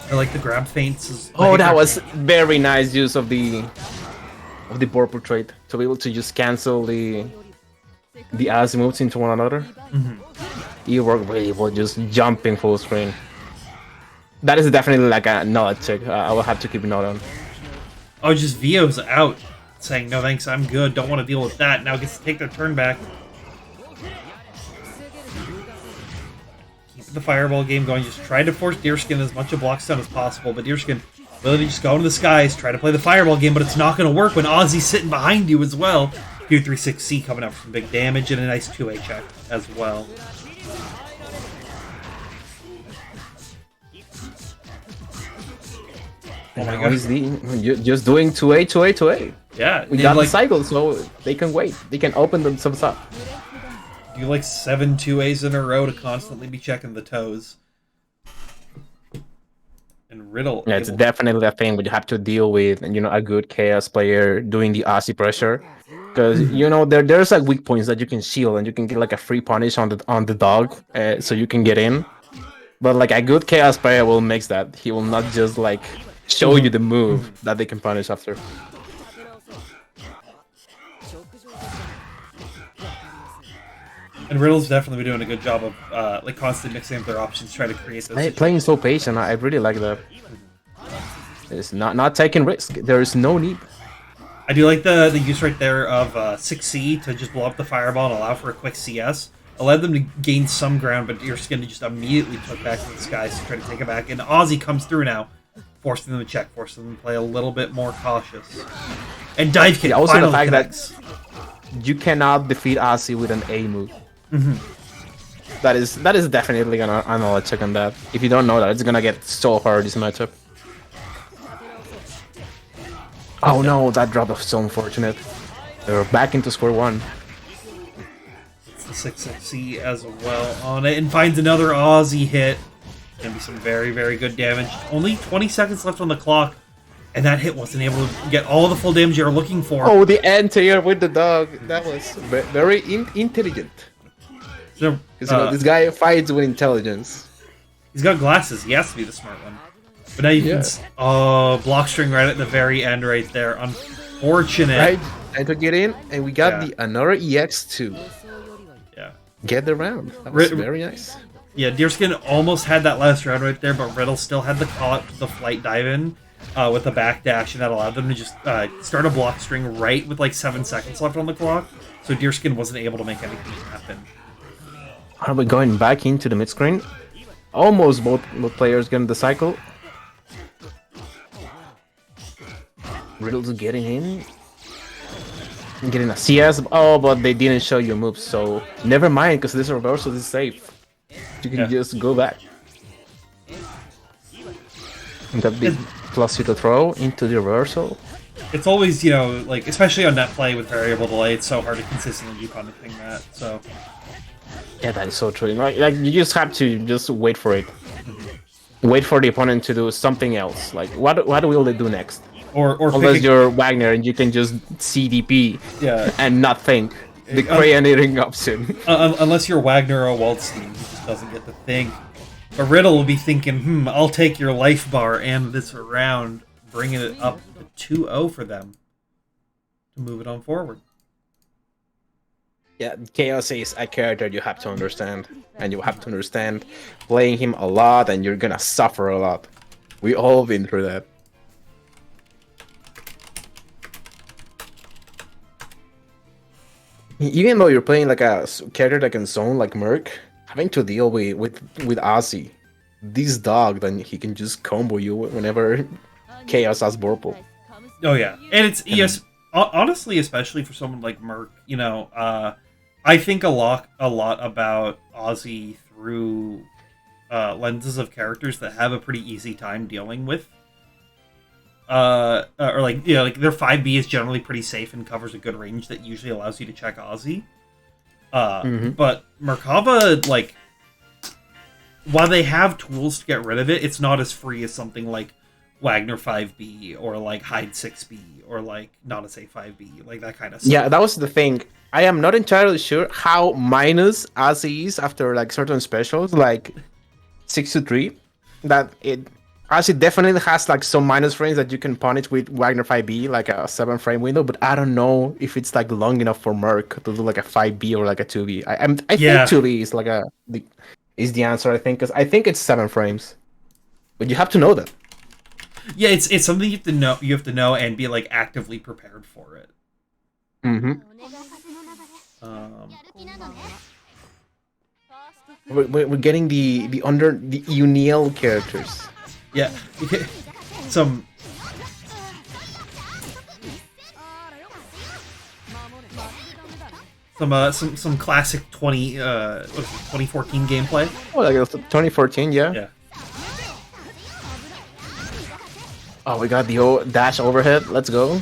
I like the grab feints. Oh, that was very nice use of the purple trait to be able to just cancel the as moves into one another. You work really well, just jumping full screen. That is definitely like a knowledge check. I will have to keep a note on. Oh, just VO's out. saying, no thanks, I'm good, don't want to deal with that. Now gets to take their turn back. Keep the fireball game going. Just try to force Deerskin as much of blocks down as possible, but Deerskin ability to just go into the skies, try to play the fireball game, but it's not going to work when Ozzy's sitting behind you as well. Q36C coming up for some big damage and a nice 2A check as well. Oh my god. Just doing 2A, 2A, 2A. Yeah. We got the cycle, so they can wait. They can open themselves up. You like 7 2As in a row to constantly be checking the toes. And Riddle. Yeah, it's definitely a thing, but you have to deal with, a good chaos player doing the Aussie pressure. Because, there's like weak points that you can shield and you can get like a free punish on the dog, so you can get in. But like a good chaos player will mix that. He will not just like show you the move that they can punish after. And Riddle's definitely been doing a good job of like constantly mixing up their options, trying to create those. Playing so patient, I really like that. It's not taking risk. There is no need. I do like the use right there of 6C to just blow up the fireball and allow for a quick CS. Allowed them to gain some ground, but Deerskin just immediately took back to the skies to try to take it back. And Ozzy comes through now, forcing them to check, forcing them to play a little bit more cautious. And dive kick. Also the fact connects. that you cannot defeat Ozzy with an A move. That is definitely gonna another check on that. If you don't know that, it's gonna get so hard this matchup. Oh no, that drop was so unfortunate. They're back into square one. It's the 6C as well on it, and finds another Aussie hit. Gonna be some very, very good damage. Only 20 seconds left on the clock, and that hit wasn't able to get all the full damage you're looking for. Oh, the anti-air with the dog. That was very intelligent. So, this guy fights with intelligence. He's got glasses. He has to be the smart one. But now you can... Oh, block string right at the very end right there. Unfortunate. Right, and to get in, and we got another EX2. Yeah. Get the round. That was very nice. Yeah, Deerskin almost had that last round right there, but Riddle still had the flight dive in with the backdash, and that allowed them to just start a block string right with like 7 seconds left on the clock. So Deerskin wasn't able to make anything happen. Are we going back into the mid screen? Almost both players getting the cycle. Riddle's getting in. Getting a CS. Oh, but they didn't show you moves, so never mind, because this reversal is safe. You can just go back. And that big plus you to throw into the reversal. It's always, like, especially on net play with variable delay, it's so hard to consistently do punishing that, so... Yeah, that is so true. Like you just have to just wait for it. Wait for the opponent to do something else. Like, what will they do next? Or unless you're Wagner and you can just CDP and not think. The crayoniting option. Unless you're Wagner or Waldstein, he just doesn't get to think. But Riddle will be thinking, I'll take your life bar and this round, bringing it up to 2-0 for them to move it on forward. Yeah, Chaos is a character you have to understand. And you have to understand playing him a lot and you're gonna suffer a lot. We all been through that. Even though you're playing like a character that can zone like Merc, having to deal with Ozzy, this dog, then he can just combo you whenever Chaos has Vorpal. Oh yeah, and it's honestly, especially for someone like Merc, I think a lot about Ozzy through lenses of characters that have a pretty easy time dealing with. Or like their 5B is generally pretty safe and covers a good range that usually allows you to check Ozzy. But Merkava, like, while they have tools to get rid of it, it's not as free as something like Wagner 5B or like Hyde 6B or like Not Say 5B, like that kind of stuff. Yeah, that was the thing. I am not entirely sure how minus Ozzy is after like certain specials, like 6-3. That Ozzy definitely has like some minus frames that you can punish with Wagner 5B, like a 7-frame window, but I don't know if it's like long enough for Merc to do like a 5B or like a 2B. I think 2B is like is the answer, I think, because I think it's 7 frames. But you have to know that. Yeah, it's something you have to know and be like actively prepared for it. Mm-hmm. Um, We're getting the UNICLR characters. yeah, some some classic 2014 gameplay. Oh, like 2014, yeah. Yeah. Oh, we got the dash overhead. Let's go.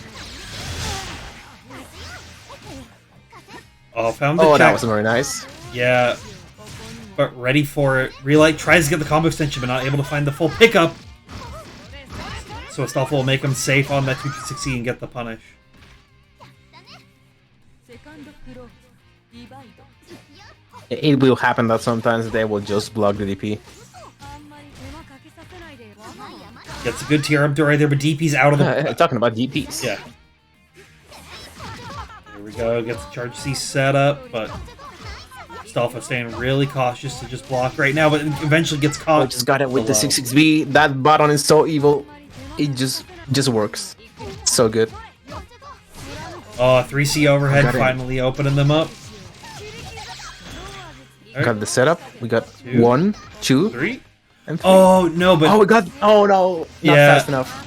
Oh, found the Oh, check. that was very nice. Yeah, but ready for it. Relight tries to get the combo extension, but not able to find the full pickup. So Astolfo will make him safe on that 260 and get the punish. It will happen that sometimes they will just block the DP. Gets a good tier up to right there, but DP's out of the... Talking about DPs. Yeah. Here we go, gets the charge C set up, but Astolfo staying really cautious to just block right now, but eventually gets caught. Oh, just got it with the 6-6B. That button is so evil. It just works. So good. Oh, 3C overhead finally opening them up. Right. Got the setup. We got 1, 2, 3. and 3. Oh, no, but... Oh, we got... Oh, no. Not fast enough.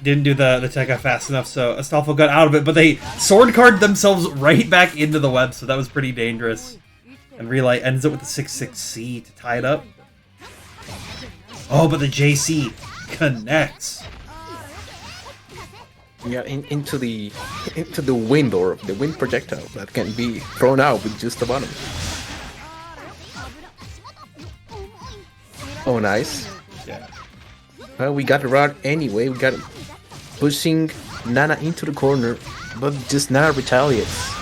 Didn't do the tech out fast enough, so Astolfo got out of it, but they sword card themselves right back into the web, so that was pretty dangerous. And Relight ends up with the 6-6C to tie it up. Oh, but the JC connects. Yeah, into the wind or the wind projectile that can be thrown out with just the bottom. Oh, nice. Yeah. Well, we got the route anyway. We got pushing Nana into the corner, but just Nana retaliates.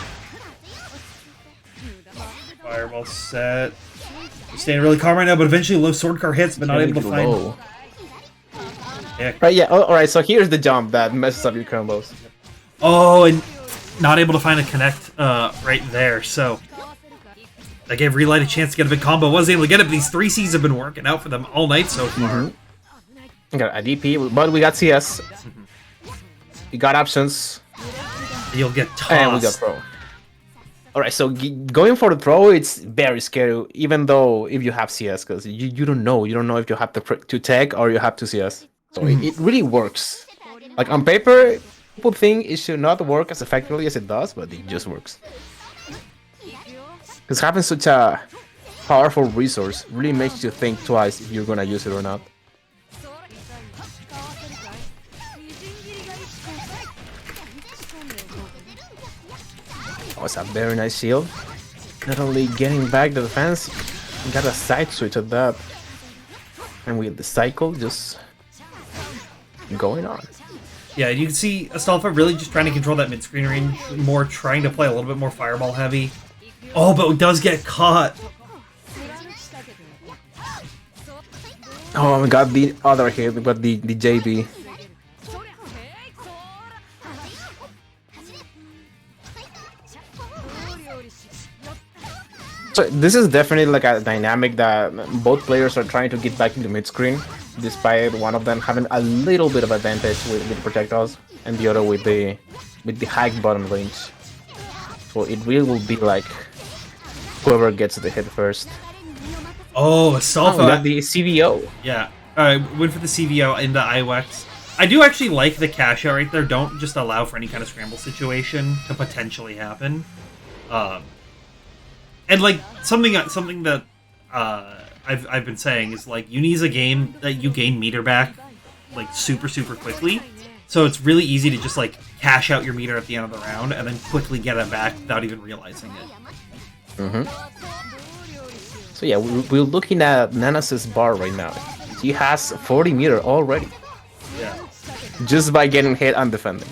Fireball set. Staying really calm right now, but eventually low sword car hits, but not able to find... Low. Yeah. Right, yeah. Oh, alright, so here's the jump that messes up your combos. Oh, and not able to find a connect right there, so... That gave Relight a chance to get a big combo. Was able to get it, but these 3Cs have been working out for them all night so far. We got a DP, but we got CS. We got options. You'll get tossed. And we got throw. Alright, so going for the throw, it's very scary, even though if you have CS, because you don't know. You don't know if you have to tag or you have to CS. So it really works. Like on paper, people think it should not work as effectively as it does, but it just works. Because having such a powerful resource really makes you think twice if you're gonna use it or not. Oh, it's a very nice shield. Not only getting back the defense, got a side switch at that. And with the cycle just going on. Yeah, you can see Astolfo really just trying to control that mid-screen range more, trying to play a little bit more fireball heavy. Oh, but it does get caught. Oh, we got the other hit, we got the JB. So this is definitely like a dynamic that both players are trying to get back into mid-screen, despite one of them having a little bit of advantage with projectiles, and the other with the high bottom range. So it really will be like whoever gets the hit first. Oh, Astolfo. got the CVO. Yeah, went for the CVO into IWEX. I do actually like the cash out right there. Don't just allow for any kind of scramble situation to potentially happen. And like something that I've been saying is like Uni is a game that you gain meter back like super quickly, so it's really easy to just like cash out your meter at the end of the round and then quickly get it back without even realizing it. So yeah, we're looking at Nana's bar right now. He has 40 meter already. Yeah. Just by getting hit and defending.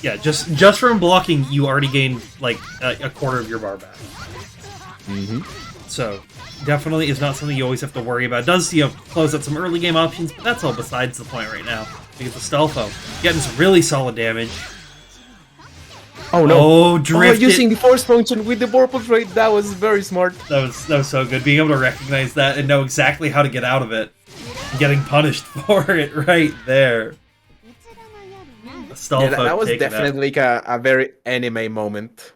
Yeah, just from blocking, you already gained like a quarter of your bar back. So, definitely is not something you always have to worry about. It does, close out some early game options, but that's all besides the point right now. Because Astolfo getting some really solid damage. Oh no! Oh, drifted. Using the force function with the purple trade, that was very smart. That was so good. Being able to recognize that and know exactly how to get out of it. And getting punished for it right there. Stealth that was taking definitely like a very anime moment.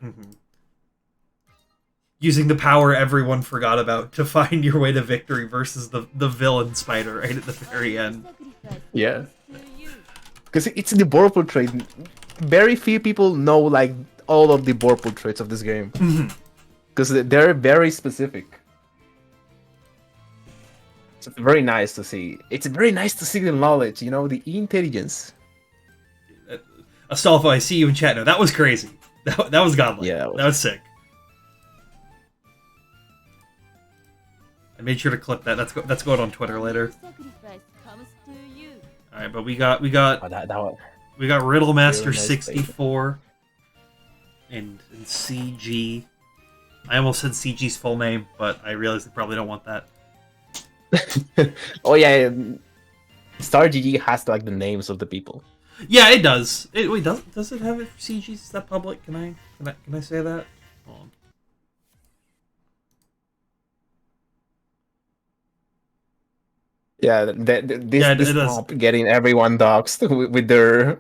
Using the power everyone forgot about to find your way to victory versus the villain spider right at the very end. Yeah. Because it's the Whirlpool trait. Very few people know like all of the Whirlpool traits of this game. Because they're very specific. So it's very nice to see. It's very nice to see the knowledge, you know, the intelligence. Astolfo, I see you in chat now. That was crazy. That was godlike. Yeah, that was sick. I made sure to clip that. That's going on Twitter later. All right, but we got Riddlemaster 64 and CG. I almost said CG's full name, but I realized they probably don't want that. Oh yeah, Star GG has like the names of the people. Yeah, it does. Wait, does it have it for CGs? Is that public? Can I say that? Hold on. Yeah, this mob getting everyone doxxed with their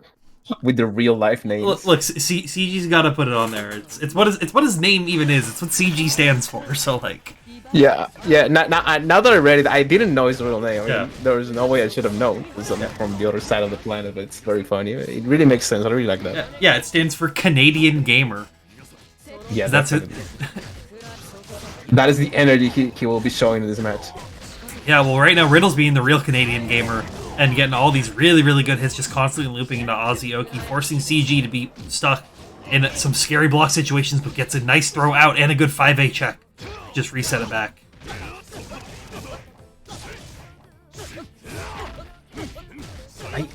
real life names. Look, CG's got to put it on there. It's what his name even is. It's what CG stands for. So like. Yeah. Now that I read it, I didn't know his real name. I mean, there was no way I should have known because I'm from the other side of the planet. But it's very funny. It really makes sense. I really like that. Yeah, it stands for Canadian Gamer. Yeah, that's it. That is the energy he will be showing in this match. Yeah, well, right now Riddle's being the real Canadian gamer and getting all these really, really good hits, just constantly looping into Aussie Oki, forcing CG to be stuck in some scary block situations, but gets a nice throw out and a good 5A check. Just reset it back. I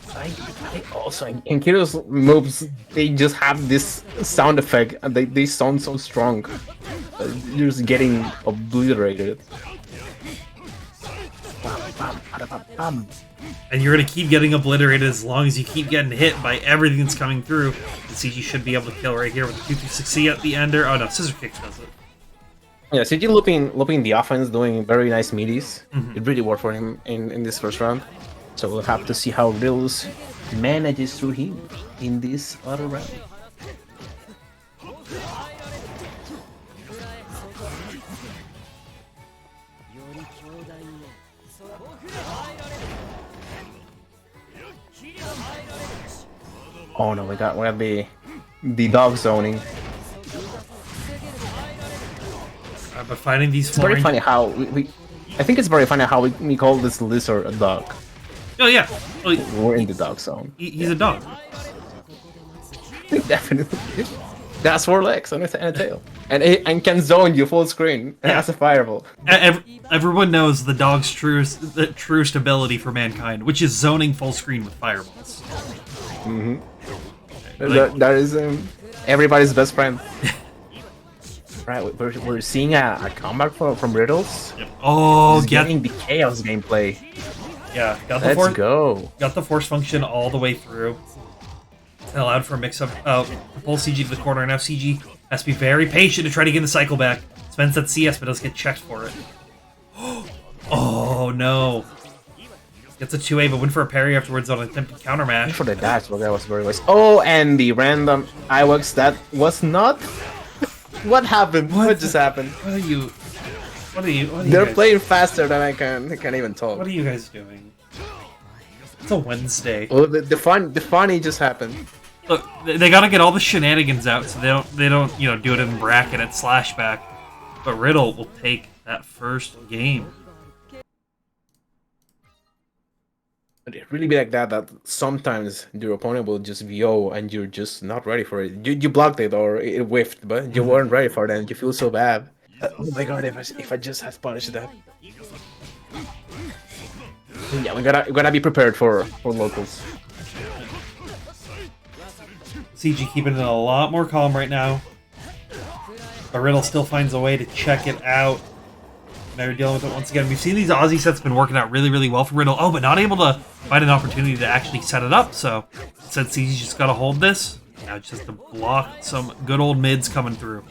also in Kiro's moves, they just have this sound effect and they sound so strong. You're just getting obliterated. And you're going to keep getting obliterated as long as you keep getting hit by everything that's coming through. The CG should be able to kill right here with the 2-3-6C at the ender. Oh no, Scissor Kicks does it. Yeah, CG looping the offense, doing very nice middies. It really worked for him in this first round. So we'll have to see how Riddles manages through him in this other round. Oh no, we got the dog zoning. But finding these it's very funny how I think it's very funny how we call this lizard a dog. Oh yeah, well, we're in the dog zone. He's a dog. Definitely. That's 4 legs and a tail, and can zone you full screen and has a fireball. Everyone knows the dog's truest ability for mankind, which is zoning full screen with fireballs. That is everybody's best friend. Right, we're seeing a comeback from Riddles. Yep. Oh, getting the chaos gameplay. Yeah, let's go. Got the force function all the way through. It allowed for a mix-up. Pull CG to the corner. Now CG has to be very patient to try to get the cycle back. Spends that CS, but does get checked for it. Oh no! Gets a 2A, but went for a parry afterwards on an attempted counter mash. For the dash, well, that was very nice. Oh, and the random IWX that was not. What happened? What just happened? What are you? They're playing faster than I can even talk. What are you guys doing? It's a Wednesday. Well, the funny just happened. Look, they gotta get all the shenanigans out, so they don't do it in bracket at slashback. But Riddle will take that first game. It really be like that sometimes your opponent will just VO and you're just not ready for it. You blocked it or it whiffed, but you weren't ready for it and you feel so bad. Oh my god, if I just had punished that. Yeah, we gotta be prepared for locals. CG keeping it a lot more calm right now. But Riddle still finds a way to check it out. Now you're dealing with it once again. We've seen these Aussie sets been working out really, really well for Riddle. Oh, but not able to find an opportunity to actually set it up. So, said CG's just got to hold this. Now it's just to block some good old mids coming through.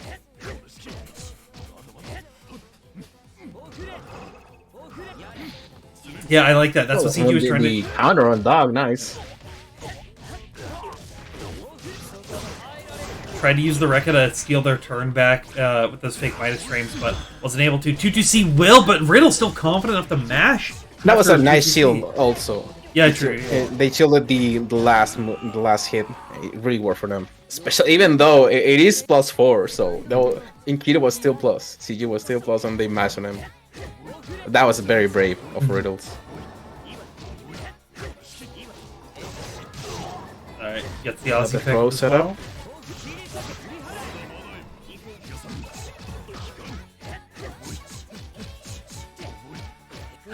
Yeah, I like that. That's what CG was trying to... Counter on dog, nice. tried to use the Rekka to steal their turn back with those fake minus frames, but wasn't able to. 2-2C will, but Riddle's still confident enough to mash. That was a nice 2-2C. shield also. Yeah, true. Yeah. They shielded the last hit. It really worked for them. Especially even though it is +4, so though Inkito was still plus, CG was still plus, and they mashed on him. That was very brave of Riddles. Alright, gets the Aussie Throw pick as setup. well.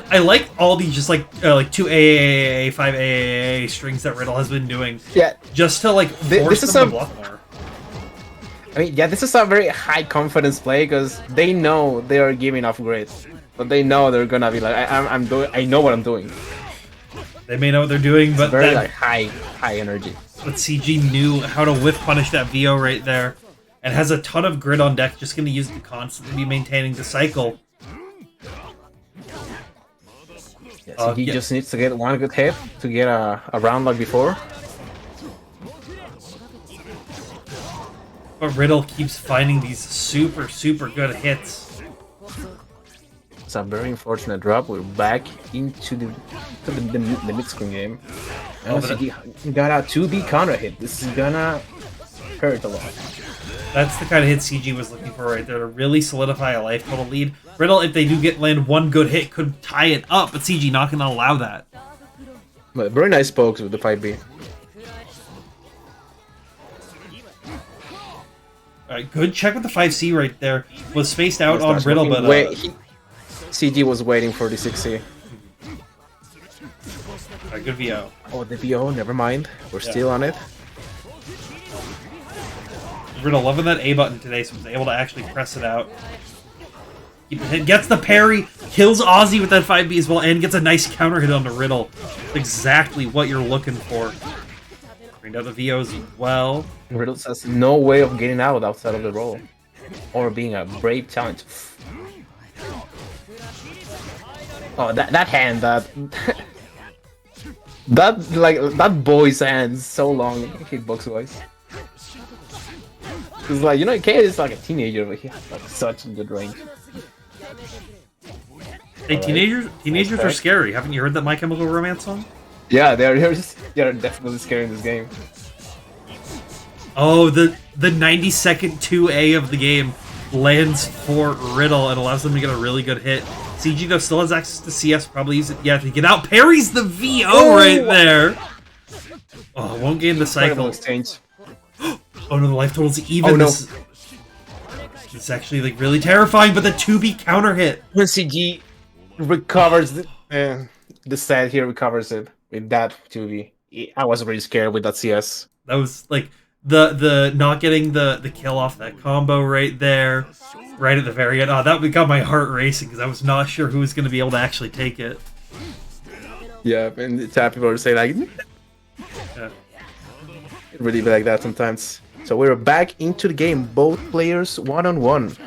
I like all these just like 2 AAA, 5 AAA strings that Riddle has been doing. Yeah, Just to like force them to block more. I mean, yeah, this is a very high confidence play because they know they are giving off grid, but they know they're gonna be like, I know what I'm doing. They may know what they're doing, but Very that, like high energy. but CG knew how to whiff punish that VO right there, and has a ton of grid on deck. Just gonna use it to constantly be maintaining the cycle. Yeah, so he yeah. just needs to get one good hit to get a round like before. But Riddle keeps finding these super good hits. It's a very unfortunate drop. We're back into the mid-screen game. Oh, And he got a 2B counter hit. This is gonna hurt a lot. That's the kind of hit CG was looking for right there to really solidify a life total lead. Riddle, if they do land one good hit, could tie it up, but CG not going to allow that. But very nice pokes with the 5B. Alright, good check with the 5C right there. Was spaced out on That's Riddle, working. but... CG was waiting for the 6C. Alright, good VO. Oh, the VO, never mind. We're still on it. Riddle loving that A button today, so was able to actually press it out. Gets the parry, kills Aussie with that 5B as well, and gets a nice counter hit onto Riddle. Exactly what you're looking for. Bring down the VOs as well. Riddle has no way of getting out outside of the roll. Or being a brave challenge. Oh, that hand, that boy's hand so long hitbox wise. It's like, you know, K is like a teenager, but he has like such a good range. Hey, teenagers are scary. Haven't you heard that My Chemical Romance song? Yeah, they're definitely scary in this game. Oh, the 90-second 2A of the game lands for Riddle and allows them to get a really good hit. CG though still has access to CS, probably use it to get out. Parries the VO right there. Oh, won't gain the cycle. Exchange. Oh no, the life total's even. Oh no. This is actually like really terrifying, but the 2B counter hit. When CG recovers the set here, recovers it with that 2B. I was really scared with that CS. That was like the not getting the kill off that combo right there, right at the very end. Oh, that got my heart racing because I was not sure who was going to be able to actually take it. Yeah, and it's happy people to say like, Yeah. it really be like that sometimes. So we're back into the game, both players 1-on-1.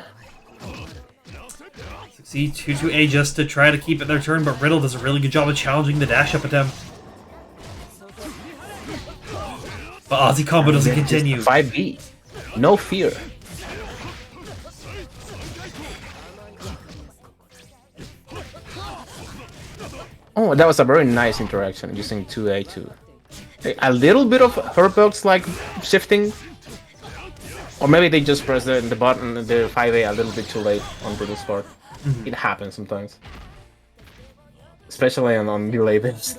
See, 2-2A just to try to keep it their turn, but Riddle does a really good job of challenging the dash up attempt. But Aussie combo doesn't continue. 5B. No fear. Oh, that was a very nice interaction using 2A to a little bit of hurtbox like shifting. Or maybe they just press the button, the 5A a little bit too late on Riddle's part. It happens sometimes. Especially on delay bits.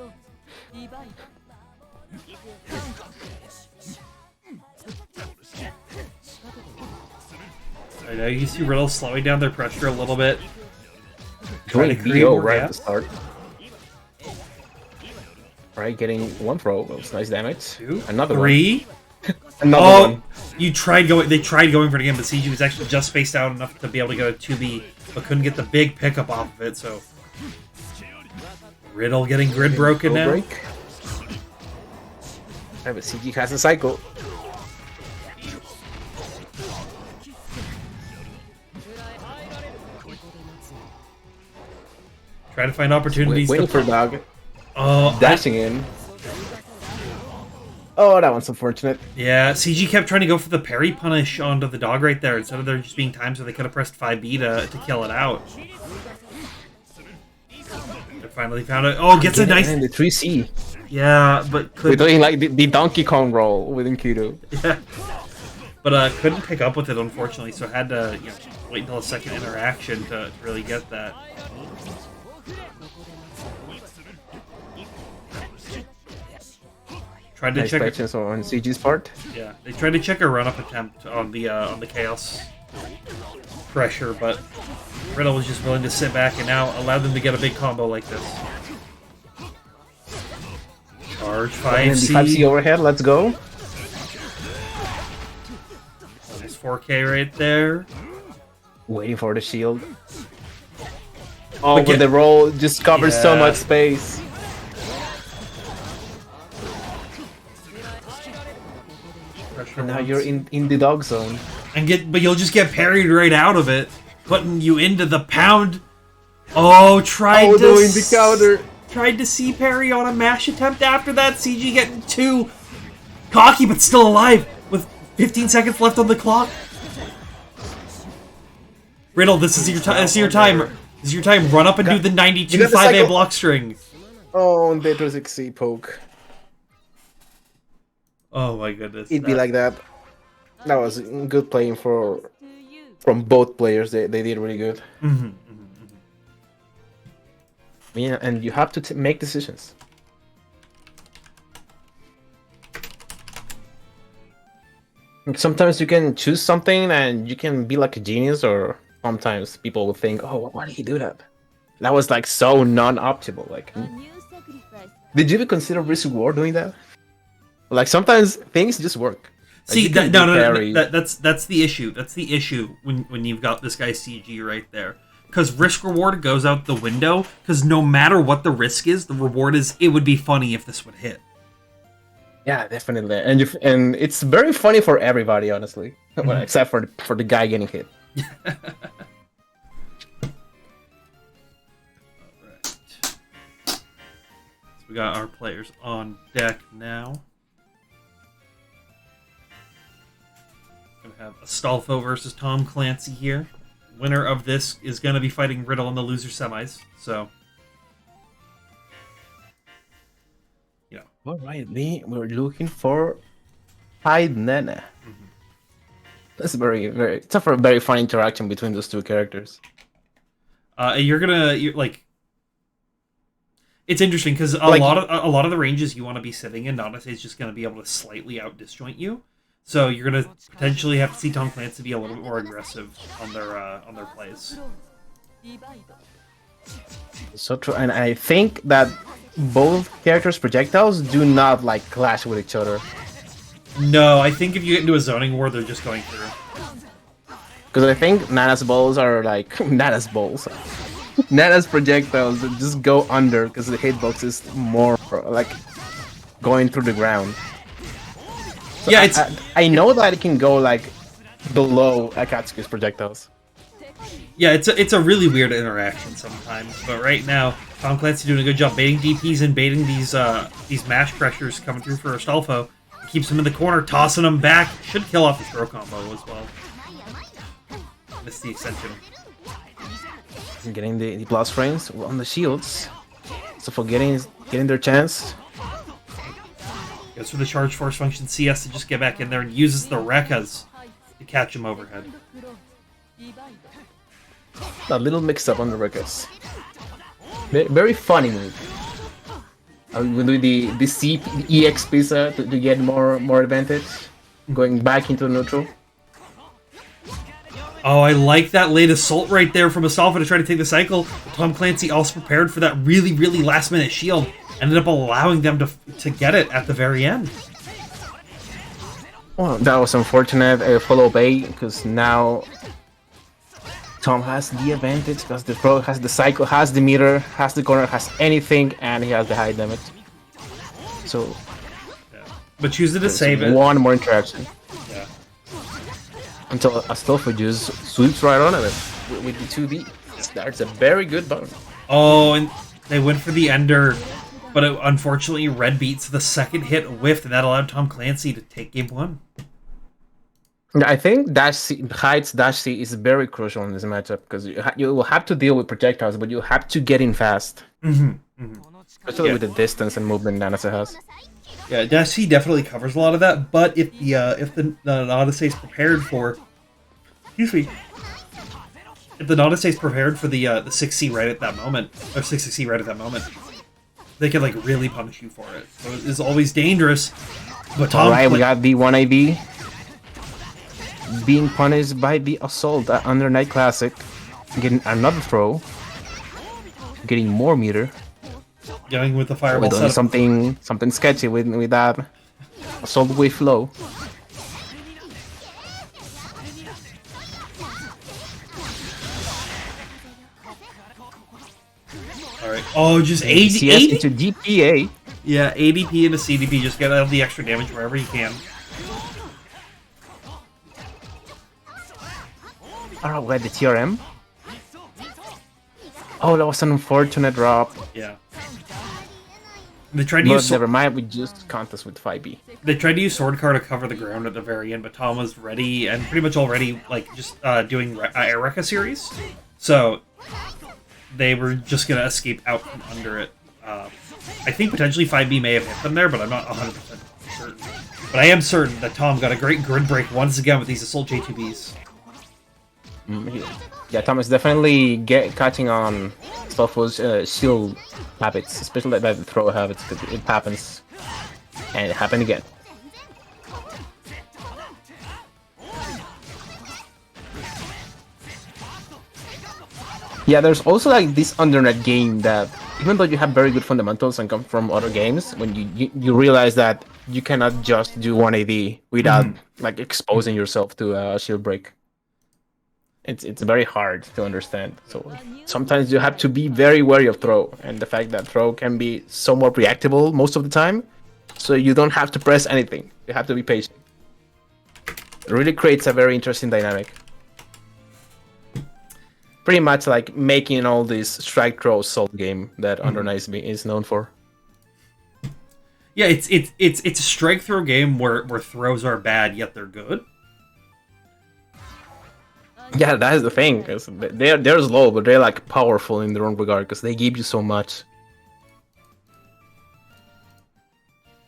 I know you see Riddle slowing down their pressure a little bit. Trying to create VO more right gap. at the start. Right, getting one throw. That was nice damage. Two, Another three. Another Oh, one. you tried going. They tried going for it again, but CG was actually just spaced out enough to be able to go to 2B, but couldn't get the big pickup off of it. So Riddle getting grid broken now. Break. Yeah, but CG has a cycle. Try to find opportunities. Waiting to for Dog. Oh, Dashing in. Oh, that one's unfortunate. Yeah, CG kept trying to go for the parry punish onto the dog right there instead of there just being times where they could have pressed 5B to kill it out. They finally found it. Oh, gets a nice... the 3C. Yeah, but We're could... doing like the Donkey Kong roll within Kudo. Yeah. But couldn't pick up with it, unfortunately, so had to wait until a second interaction to really get that. Tried to Nice check patience on CG's part. Yeah, they tried to check a run-up attempt on the Chaos pressure, but Riddle was just willing to sit back and now allow them to get a big combo like this. Charge 5C. 5C overhead, let's go. Nice 4K right there. Waiting for the shield. Oh, But but the roll just covers so much space. Pressure Now once. you're in the dog zone. But you'll just get parried right out of it, putting you into the pound. Oh, tried doing the counter. Tried to see parry on a mash attempt after that. CG getting 2. Cocky, but still alive with 15 seconds left on the clock. Riddle, this is your time. This is your time. This is your time. Run up and do the 92 5A cycle. block string. Oh, and Beatrice C poke. Oh my goodness. It'd be like that. That was good playing from both players. They did really good. Yeah, and you have to make decisions. Sometimes you can choose something and you can be like a genius, or sometimes people will think, "Oh, why did he do that?" That was like so non-optimal. Like, did you even consider Risk War doing that? Like sometimes things just work. Like, See, no. That's the issue. That's the issue when you've got this guy CG right there. Because risk reward goes out the window. Because no matter what the risk is, the reward is it would be funny if this would hit. Yeah, definitely, and it's very funny for everybody, honestly, well, except for the guy getting hit. Alright. So we got our players on deck now. Gonna have Astolfo versus Tom Clancy here. Winner of this is gonna be fighting Riddle in the loser semis. So, All right, we're looking for Hyde Nene. That's it's a very fun interaction between those two characters. you're like, it's interesting because a lot of the ranges you want to be sitting in, Nana is just gonna be able to slightly out disjoint you. So you're gonna potentially have to see Tom Clancy be a little bit more aggressive on their plays. So true, and I think that both characters' projectiles do not like clash with each other. No, I think if you get into a zoning war, they're just going through. Because I think Nana's balls are like Nana's balls. Nana's projectiles just go under because the hitbox is more like going through the ground. So Yeah, it's I know that it can go like below Akatsuki's projectiles. Yeah, it's a really weird interaction sometimes, but right now Tom Clancy doing a good job baiting DPs and baiting these mash pressures coming through for Astolfo. Keeps him in the corner, tossing him back. Should kill off the throw combo as well. Missed the extension. Getting the blast frames on the shields. So for getting their chance. Goes for the charge force function. CS to just get back in there and uses the Rekkas to catch him overhead. A little mixed up on the records. Very funny move. We'll do the C EX pizza to get more advantage. Going back into neutral. Oh, I like that late assault right there from Astolfo to try to take the cycle. Tom Clancy also prepared for that really, really last minute shield. Ended up allowing them to get it at the very end. Well, that was unfortunate. Follow bait because now Tom has the advantage because the pro has the cycle, has the meter, has the corner, has anything, and he has the high damage. So, yeah. But choosing to save it. One more interaction. Yeah. Until Astolfo just sweeps right on it with the 2B. That's a very good button. Oh, and they went for the ender But unfortunately, red beats the second hit whiffed, and that allowed Tom Clancy to take game 1. Yeah, I think Heights dash C is very crucial in this matchup because you will have to deal with projectiles, but you have to get in fast. Especially with the distance and movement Nanase has. Yeah, dash C definitely covers a lot of that, but if the Odyssey is prepared for, excuse me, if the Odyssey is prepared for the 6C right at that moment, or 6C right at that moment, they can like really punish you for it. So it's always dangerous. But Tom, alright, we got the 1AB being punished by the assault under Night Classic, getting another throw, getting more meter. Going with the fireball doing something sketchy with that assault wave flow. Alright. Oh, just CS into DPA. Yeah, ADP into CDP. Just get out the extra damage wherever you can. Alright, we got the TRM. Oh, that was an unfortunate drop. Yeah. They tried to use never mind, we just contest with 5B. They tried to use Sword Car to cover the ground at the very end, but Tom was ready and pretty much already like just doing Air Rekka series, so they were just gonna escape out from under it. I think potentially 5B may have hit them there, but I'm not 100% certain. But I am certain that Tom got a great grid break once again with these Assault J2Bs. Yeah, Tom is definitely catching on Stuff's shield habits, especially that throw habits, because it happens. And it happened again. Yeah, there's also like this undernet game that even though you have very good fundamentals and come from other games, when you realize that you cannot just do 1AD without like exposing yourself to a shield break. It's very hard to understand. So sometimes you have to be very wary of throw, and the fact that throw can be somewhat reactable most of the time, so you don't have to press anything. You have to be patient. It really creates a very interesting dynamic. Pretty much like making all this strike throw salt game that Under Nice is known for. Yeah, it's a strike throw game where throws are bad yet they're good. Yeah, that is the thing, because they're slow, but they're like powerful in their own regard, because they give you so much.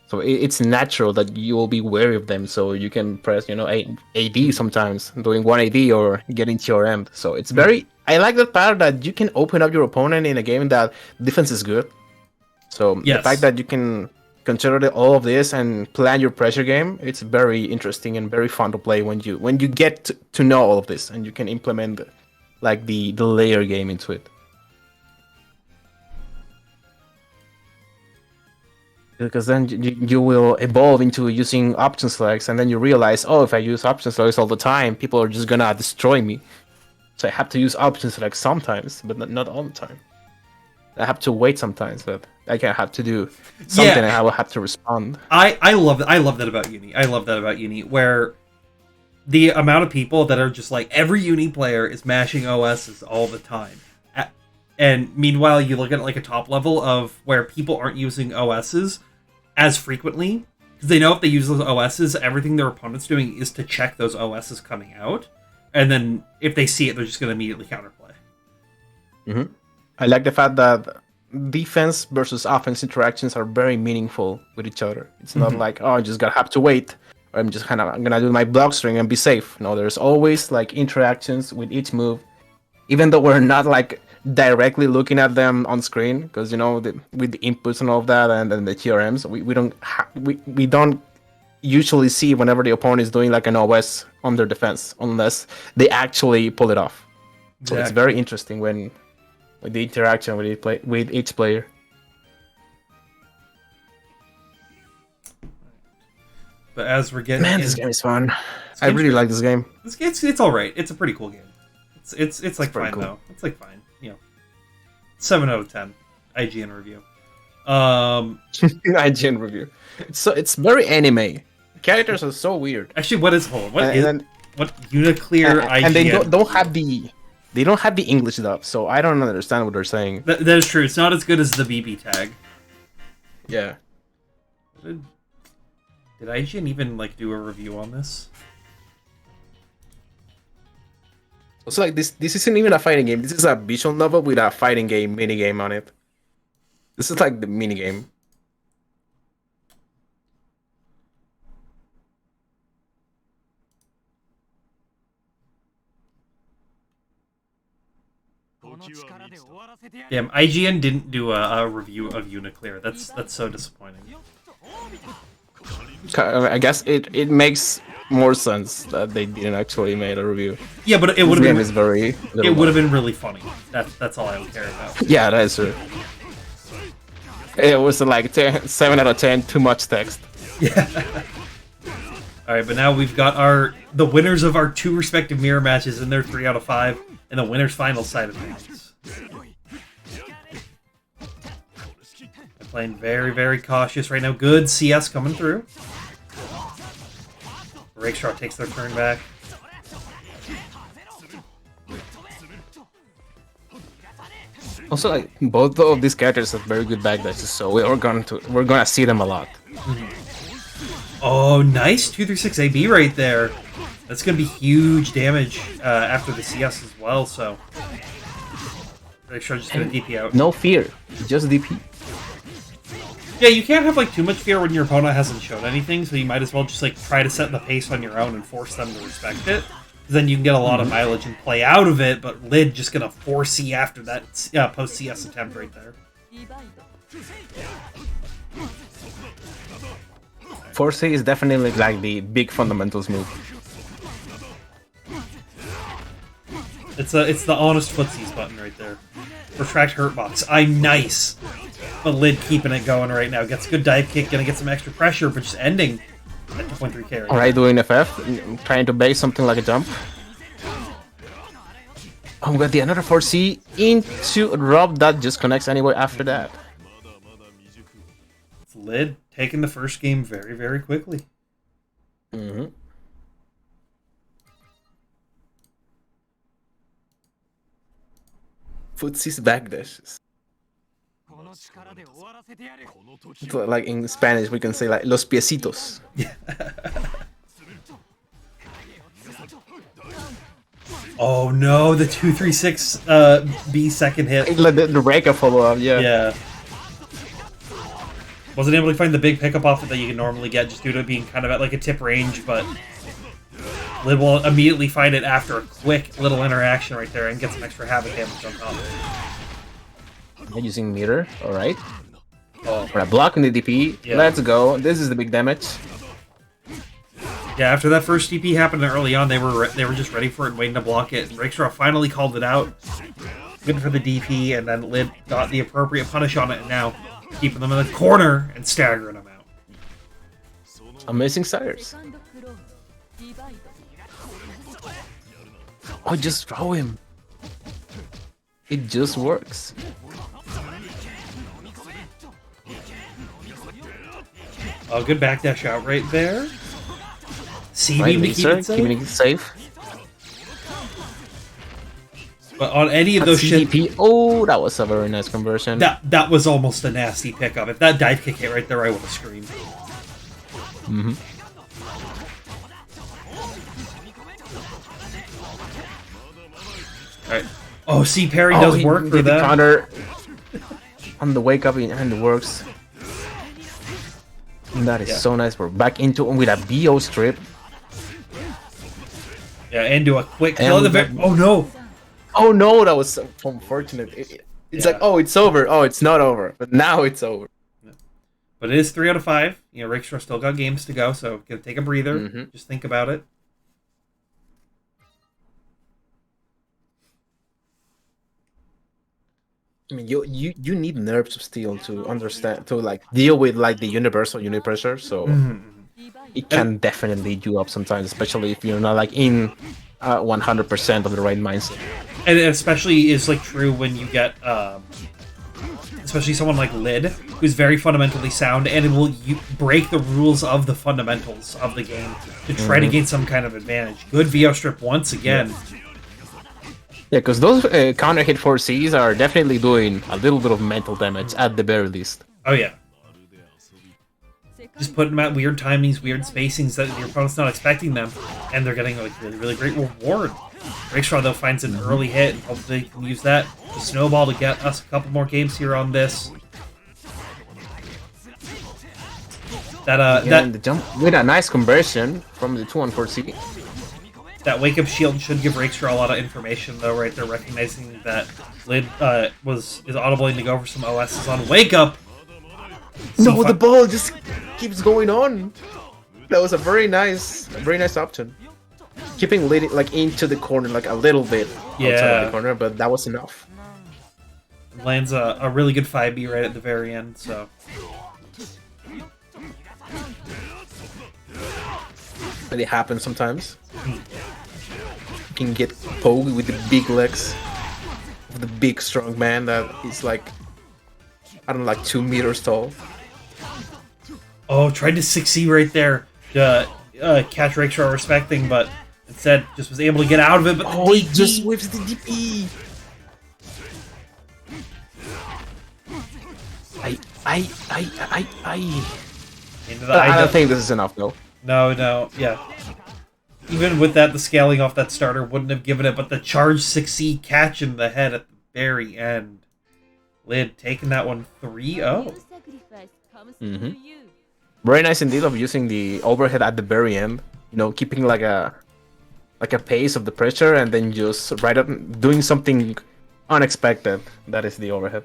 So it's natural that you will be wary of them, so you can press, AD sometimes, doing 1AD or getting TRM. So it's very... I like that part that you can open up your opponent in a game that defense is good. So the fact that you can consider all of this and plan your pressure game, it's very interesting and very fun to play when you get to know all of this and you can implement like the layer game into it. Because then you will evolve into using option selects, and then you realize, oh, if I use option selects all the time, people are just gonna destroy me. So I have to use option selects sometimes, but not all the time. I have to wait sometimes, but I can have to do something and I will have to respond. I love that about Uni. I love that about Uni, where the amount of people that are just like, every Uni player is mashing OSs all the time. And meanwhile, you look at like a top level of where people aren't using OSs as frequently, because they know if they use those OSs, everything their opponent's doing is to check those OSs coming out. And then if they see it, they're just going to immediately counterplay. I like the fact that defense versus offense interactions are very meaningful with each other. It's not like, oh, I just gonna have to wait, or I'm gonna do my block string and be safe. No, there's always like interactions with each move, even though we're not like directly looking at them on screen, because with the inputs and all of that, and then the TRMs, we don't usually see whenever the opponent is doing like an OS on their defense, unless they actually pull it off. So it's very interesting when the interaction with each player. But as we're getting, this game is fun. I really like this game. It's all right. It's a pretty cool game. It's like fine cool. Though. It's like fine. 7 out of 10. IGN review. IGN review. It's very anime. Characters are so weird. Actually, what UNICLR IGN? And they don't have the. They don't have the English dub, so I don't understand what they're saying. That is true. It's not as good as the BB tag. Yeah. Did IGN even like do a review on this? Also, like this isn't even a fighting game. This is a visual novel with a fighting game mini game on it. This is like the mini game. Damn, IGN didn't do a review of UNICLR. That's so disappointing. I guess it makes more sense that they didn't actually make a review. Yeah, but it would have been it would have been really funny. That's all I would care about. Yeah, that's true. It was like 7 out of 10, too much text. Yeah. All right, but now we've got the winners of our 2 respective mirror matches in their 3 out of 5, and the winners final side of things. They're playing very, very cautious right now. Good CS coming through. Rakestraw takes their turn back. Also, like both of these characters have very good backdashes, so we're gonna see them a lot. Oh, nice 236 AB right there. That's gonna be huge damage after the CS as well. So, Rakestraw just gonna DP out. No fear, just DP. Yeah, you can't have like too much fear when your opponent hasn't shown anything, so you might as well just like try to set the pace on your own and force them to respect it. Then you can get a lot of mileage and play out of it, but Lid just gonna 4C after that post CS attempt right there. 4C is definitely like the big fundamentals move. It's the honest footsies button right there. Retract hurt box. I'm nice. But Lid keeping it going right now. Gets a good dive kick, gonna get some extra pressure, but just ending at 2.3k right Alright, doing FF, trying to base something like a jump. Oh, we got the another 4C into Rob that just connects anyway after that. It's Lid taking the first game very, very quickly. Footsie's backdashes. So, like in Spanish, we can say like los piecitos. Oh no, the 236 B second hit. Like the Reka follow up, yeah. Yeah. Wasn't able to find the big pickup off it that you can normally get just due to it being kind of at like a tip range, but Lid will immediately find it after a quick little interaction right there and get some extra havoc damage on top of it. Using meter, alright. We're blocking the DP. Yeah. Let's go. This is the big damage. Yeah, after that first DP happened early on, they were just ready for it and waiting to block it. And Rakestraw finally called it out. Good for the DP, and then Lid got the appropriate punish on it, and now keeping them in the corner and staggering them out. Amazing Sires. Oh, just throw him. It just works. Oh, good backdash out right there. C-beam to keep it safe. Keeping it safe. But on any of those CDP, oh, that was a very nice conversion. That was almost a nasty pickup. If that dive kick hit right there, I would have screamed. Alright. Oh, see, parry does work for that. Counter on the wake up and it works. And that is so nice. We're back into it with a BO strip. Yeah, and do a quick kill. Oh no! Oh no, that was so unfortunate. It's like, oh, it's over. Oh, it's not over. But now it's over. Yeah. But it is 3 out of 5. You know, Rakestraw still got games to go, so gonna take a breather. Just think about it. I mean, you need nerves of steel to understand, to like deal with like the universal unipressure. So it can definitely do up sometimes, especially if you're not like in 100% of the right mindset. And it especially is like true when you get, especially someone like Lid, who's very fundamentally sound, and it will break the rules of the fundamentals of the game to try to gain some kind of advantage. Good VO strip once again. Yeah, because those counter hit 4Cs are definitely doing a little bit of mental damage at the very least. Oh yeah. just putting them at weird timings, weird spacings that your opponent's not expecting them, and they're getting like really, really great reward. Rakestraw though finds an early hit, and hopefully they can use that to snowball to get us a couple more games here on this. The jump with a nice conversion from the 2-on-4C. That wake up shield should give Rakestraw a lot of information though, right there, recognizing that Lid is audibly to go for some OSs on wake up. No, the ball just keeps going on. That was a very nice option. Keeping Lid like into the corner like a little bit outside of the corner, but that was enough. Lands a really good 5B right at the very end, so. But it happens sometimes. You can get poked with the big legs of the big strong man that is like, I don't know, like 2 meters tall. Oh, tried to 6C right there to catch Rakestraw respecting, but instead just was able to get out of it. But he just whips the DP. I don't think this is enough though. No, yeah. Even with that, the scaling off that starter wouldn't have given it, but the charge 6C catch in the head at the very end. Lid taking that one 3-0. Very nice indeed of using the overhead at the very end. You know, keeping like a pace of the pressure and then just right up doing something unexpected. That is the overhead.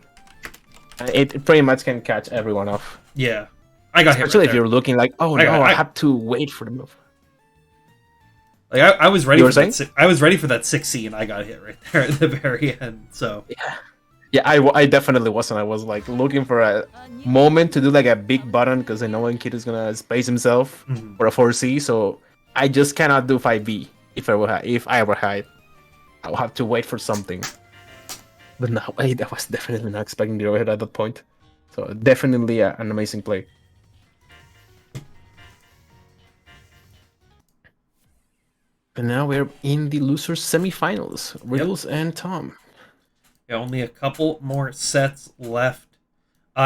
It pretty much can catch everyone off. Yeah. I got hit especially right if you're looking like, oh no, I have to wait for the move. Like I was ready. I was ready for that 6C, and I got hit right there at the very end. So yeah, I definitely wasn't. I was like looking for a moment to do like a big button because I know when Kid is gonna space himself for a 4C. So I just cannot do 5B if I ever hide. I'll have to wait for something. But no, I was definitely not expecting the overhead at that point. So definitely an amazing play. And now we're in the losers semifinals. Riddles and Tom. Yeah, only a couple more sets left.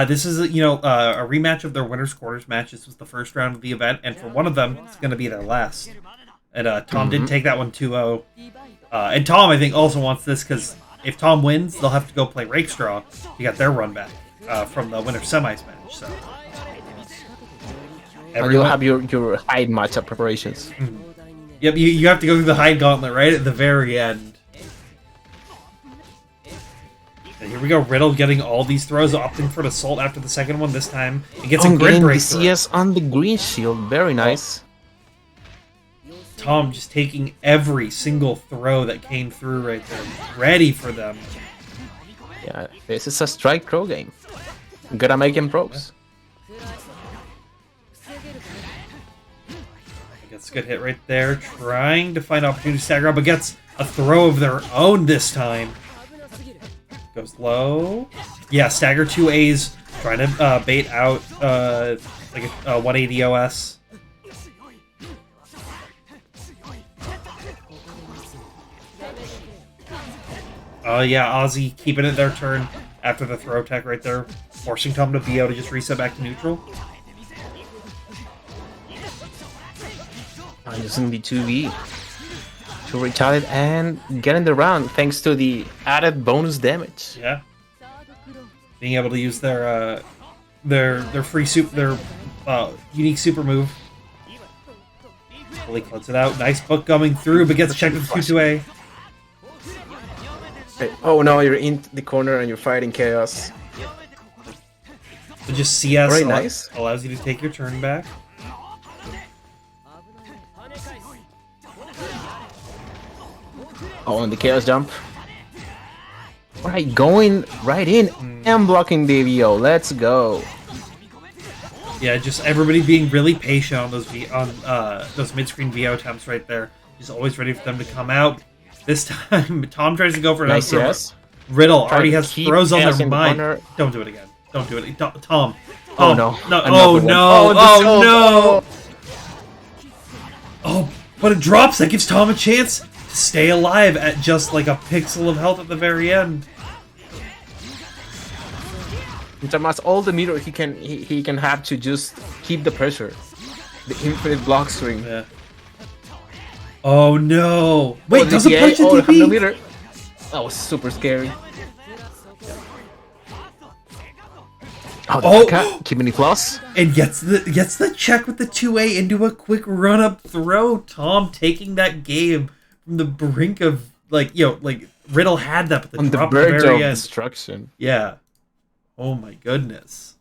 This is a rematch of their winners quarters match. This was the first round of the event, and for one of them, it's going to be their last. And Tom did take that one 2-0. And Tom, I think, also wants this because if Tom wins, they'll have to go play Rakestraw. You got their run back from the winner semis match. So you'll have your hide matchup preparations. Yep, you have to go through the hide gauntlet right at the very end. And here we go, Riddle getting all these throws, opting for an assault after the second one. This time, he gets a grid break. CS on the green shield, very nice. Tom just taking every single throw that came through right there, ready for them. Yeah, this is a strike pro game. Gotta make him pros. Gets a good hit right there, trying to find opportunity to stagger up, but gets a throw of their own this time. Goes low. Yeah, stagger 2As, trying to bait out like a 180 OS. Yeah, Ozzy keeping it their turn after the throw tech right there, forcing Tom to be able to just reset back to neutral. Using the 2V to retaliate and get in the round thanks to the added bonus damage. Yeah, being able to use their free their unique super move. Fully closes it out. Nice book coming through, but gets checked with 2-2A. Oh no, you're in the corner and you're fighting chaos. So just CS very nice. Allows you to take your turn back. Oh, and the chaos jump. Alright, going right in and blocking the VO. Let's go. Yeah, just everybody being really patient on those mid-screen VO attempts right there. Just always ready for them to come out. This time, Tom tries to go for another nice throw. Yes. Riddle already has throws on their mind. Don't do it again. Don't do it. Tom. Oh no. No. Oh no. Oh no. Oh, but it drops. That gives Tom a chance to stay alive at just like a pixel of health at the very end. Tom has all the meter he can have to just keep the pressure. The infinite block string. Yeah. Oh no! Wait, doesn't DPA, punch the the DP? meter. That was super scary. Oh! Keeping it close. And gets the check with the 2A into a quick run up throw. Tom taking that game from the brink of like Riddle had that, but On the drop verge very of end. destruction. Yeah. Oh my goodness.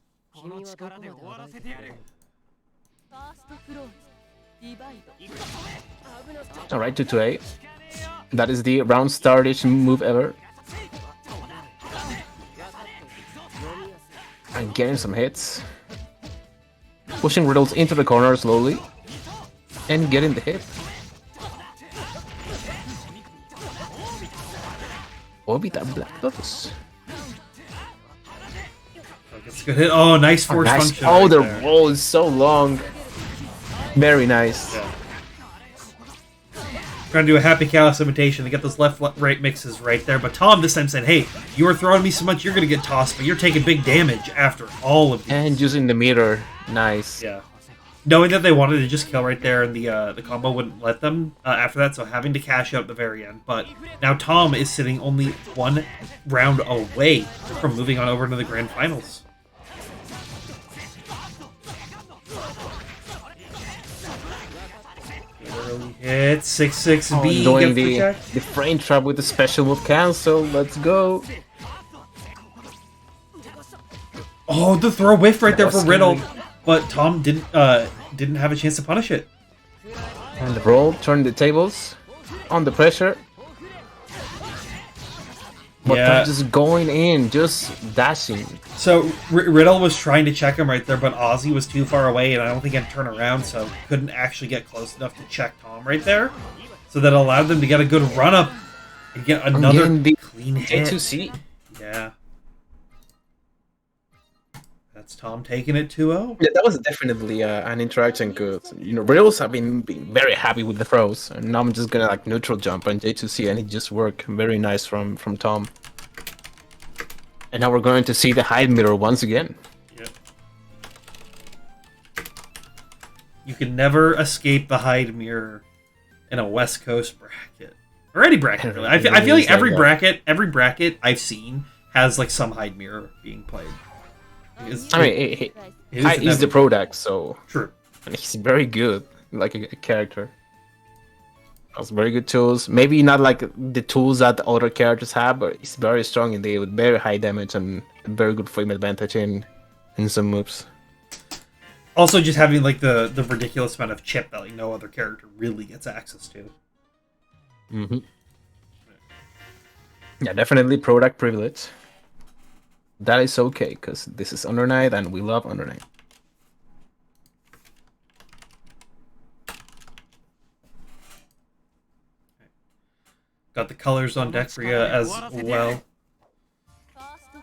Alright, 2-8. That is the round startish move ever. And getting some hits. Pushing Riddles into the corner slowly. And getting the hit. Orbita Black Lotus. It's a good hit. Oh, nice force Nice. function. Oh, right the there. roll is so long. Very nice. Yeah. Trying to do a Happy Callus imitation to get those left-right mixes right there. But Tom this time said, hey, you were throwing me so much, you're going to get tossed, but you're taking big damage after all of these. And using the meter. Nice. Yeah. Knowing that they wanted to just kill right there and the combo wouldn't let them after that, so having to cash out at the very end. But now Tom is sitting only one round away from moving on over to the Grand Finals. Early hit, 6-6B, Doing gets the frame trap with the special move cancel. Let's go. Oh, the throw whiff right there That was for Riddle, scary. but Tom didn't have a chance to punish it. And the roll, turn the tables. On the pressure. But Yeah. just going in, just dashing. So Riddle was trying to check him right there, but Ozzy was too far away, and I don't think he had to turn around, so couldn't actually get close enough to check Tom right there. So that allowed them to get a good run up and get another clean hit. A2C. Yeah. That's Tom taking it 2-0. Yeah, that was definitely an interaction because Riddles have been very happy with the throws, and now I'm just gonna like neutral jump on J2C, and it just worked very nice from Tom. And now we're going to see the hide mirror once again. Yep. You can never escape the hide mirror in a West Coast bracket or any bracket. Really, I feel like every bracket I've seen has like some hide mirror being played. I mean, he's the product, so true. And he's very good, like a character. Has very good tools. Maybe not like the tools that other characters have, but he's very strong indeed with very high damage and very good frame advantage in some moves. Also, just having like the ridiculous amount of chip that like no other character really gets access to. Mm-hmm. Yeah, definitely product privilege. That is okay, because this is Under Night and we love Under Night. Got the colors on deck for you as well.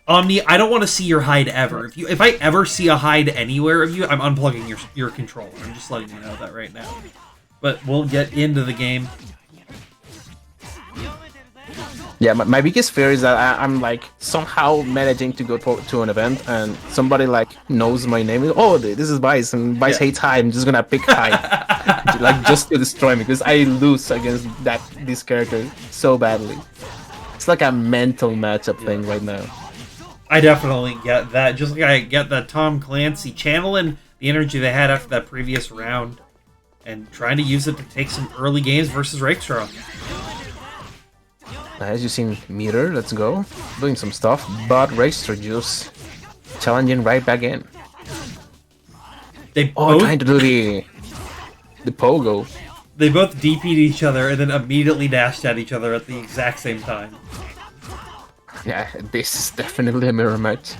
Omni, I don't want to see your hide ever. If I ever see a hide anywhere of you, I'm unplugging your controller. I'm just letting you know that right now. But we'll get into the game. Yeah, my biggest fear is that I'm like somehow managing to go to an event and somebody like knows my name. Oh, this is Vice, and Vice hates hide. I'm just gonna pick hide, like just to destroy me because I lose against this character so badly. It's like a mental matchup thing right now. I definitely get that. Just like I get that Tom Clancy channeling the energy they had after that previous round and trying to use it to take some early games versus Rakestraw. As you seen, Meter, let's go, doing some stuff, but Rakestraw just challenging right back in. They both, trying to do the pogo. They both DP'd each other and then immediately dashed at each other at the exact same time. Yeah, this is definitely a mirror match.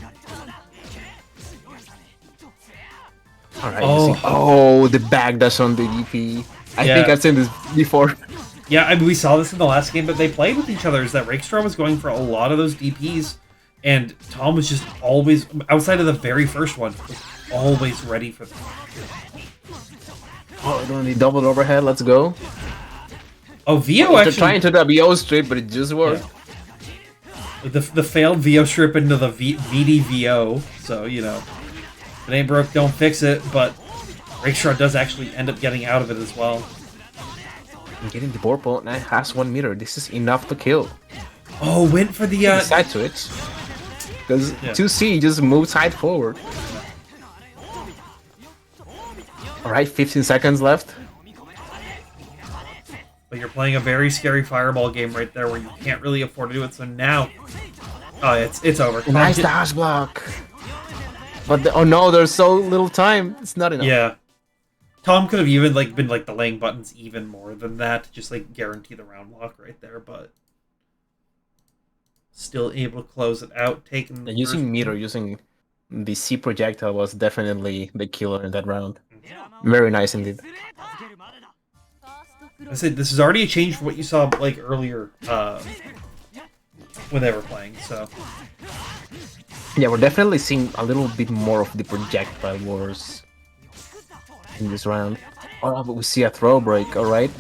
Alright, the backdash on the DP. I think I've seen this before. Yeah, I mean, we saw this in the last game, but they played with each other. Is that Rakestraw was going for a lot of those DPs, and Tom was just always, outside of the very first one, was always ready for them. Oh, doing the double overhead, let's go. Oh, Vio actually... They're trying to the BO strip, but it just worked. The failed VO strip into the VDVO. So, you know, if it ain't broke, don't fix it. But Rakeshard does actually end up getting out of it as well. And getting the Borpo now has 1 meter. This is enough to kill. Oh, went for the Side switch. Because 2C just moves side forward. Alright, 15 seconds left. But you're playing a very scary fireball game right there where you can't really afford to do it. So now, oh, it's over. Nice dash block. But oh no, there's so little time. It's not enough. Yeah. Tom could have even been delaying buttons even more than that to just guarantee the round lock right there, but still able to close it out. Taking using meter, using the C projectile was definitely the killer in that round. Very nice indeed. I said this is already a change from what you saw earlier when they were playing. So yeah, we're definitely seeing a little bit more of the projectile wars in this round. Oh, but we see a throw break. All right.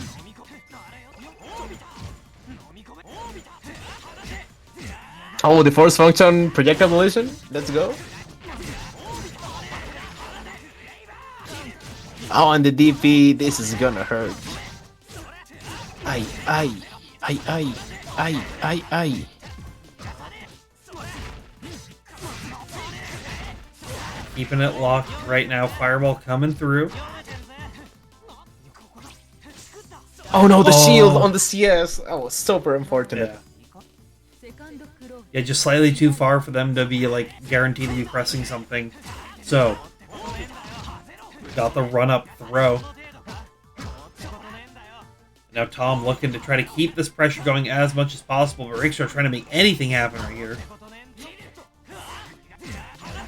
Oh, the force function projectile collision. Let's go. Oh, and the DP. This is gonna hurt. Ay, ay, ay, ay, ay, ay, ay. Keeping it locked right now. Fireball coming through. Oh no, the shield on the CS. That was super unfortunate. Yeah, just slightly too far for them to be guaranteed to be pressing something. So got the run up throw. Now Tom looking to try to keep this pressure going as much as possible, but Rakeshard trying to make anything happen right here.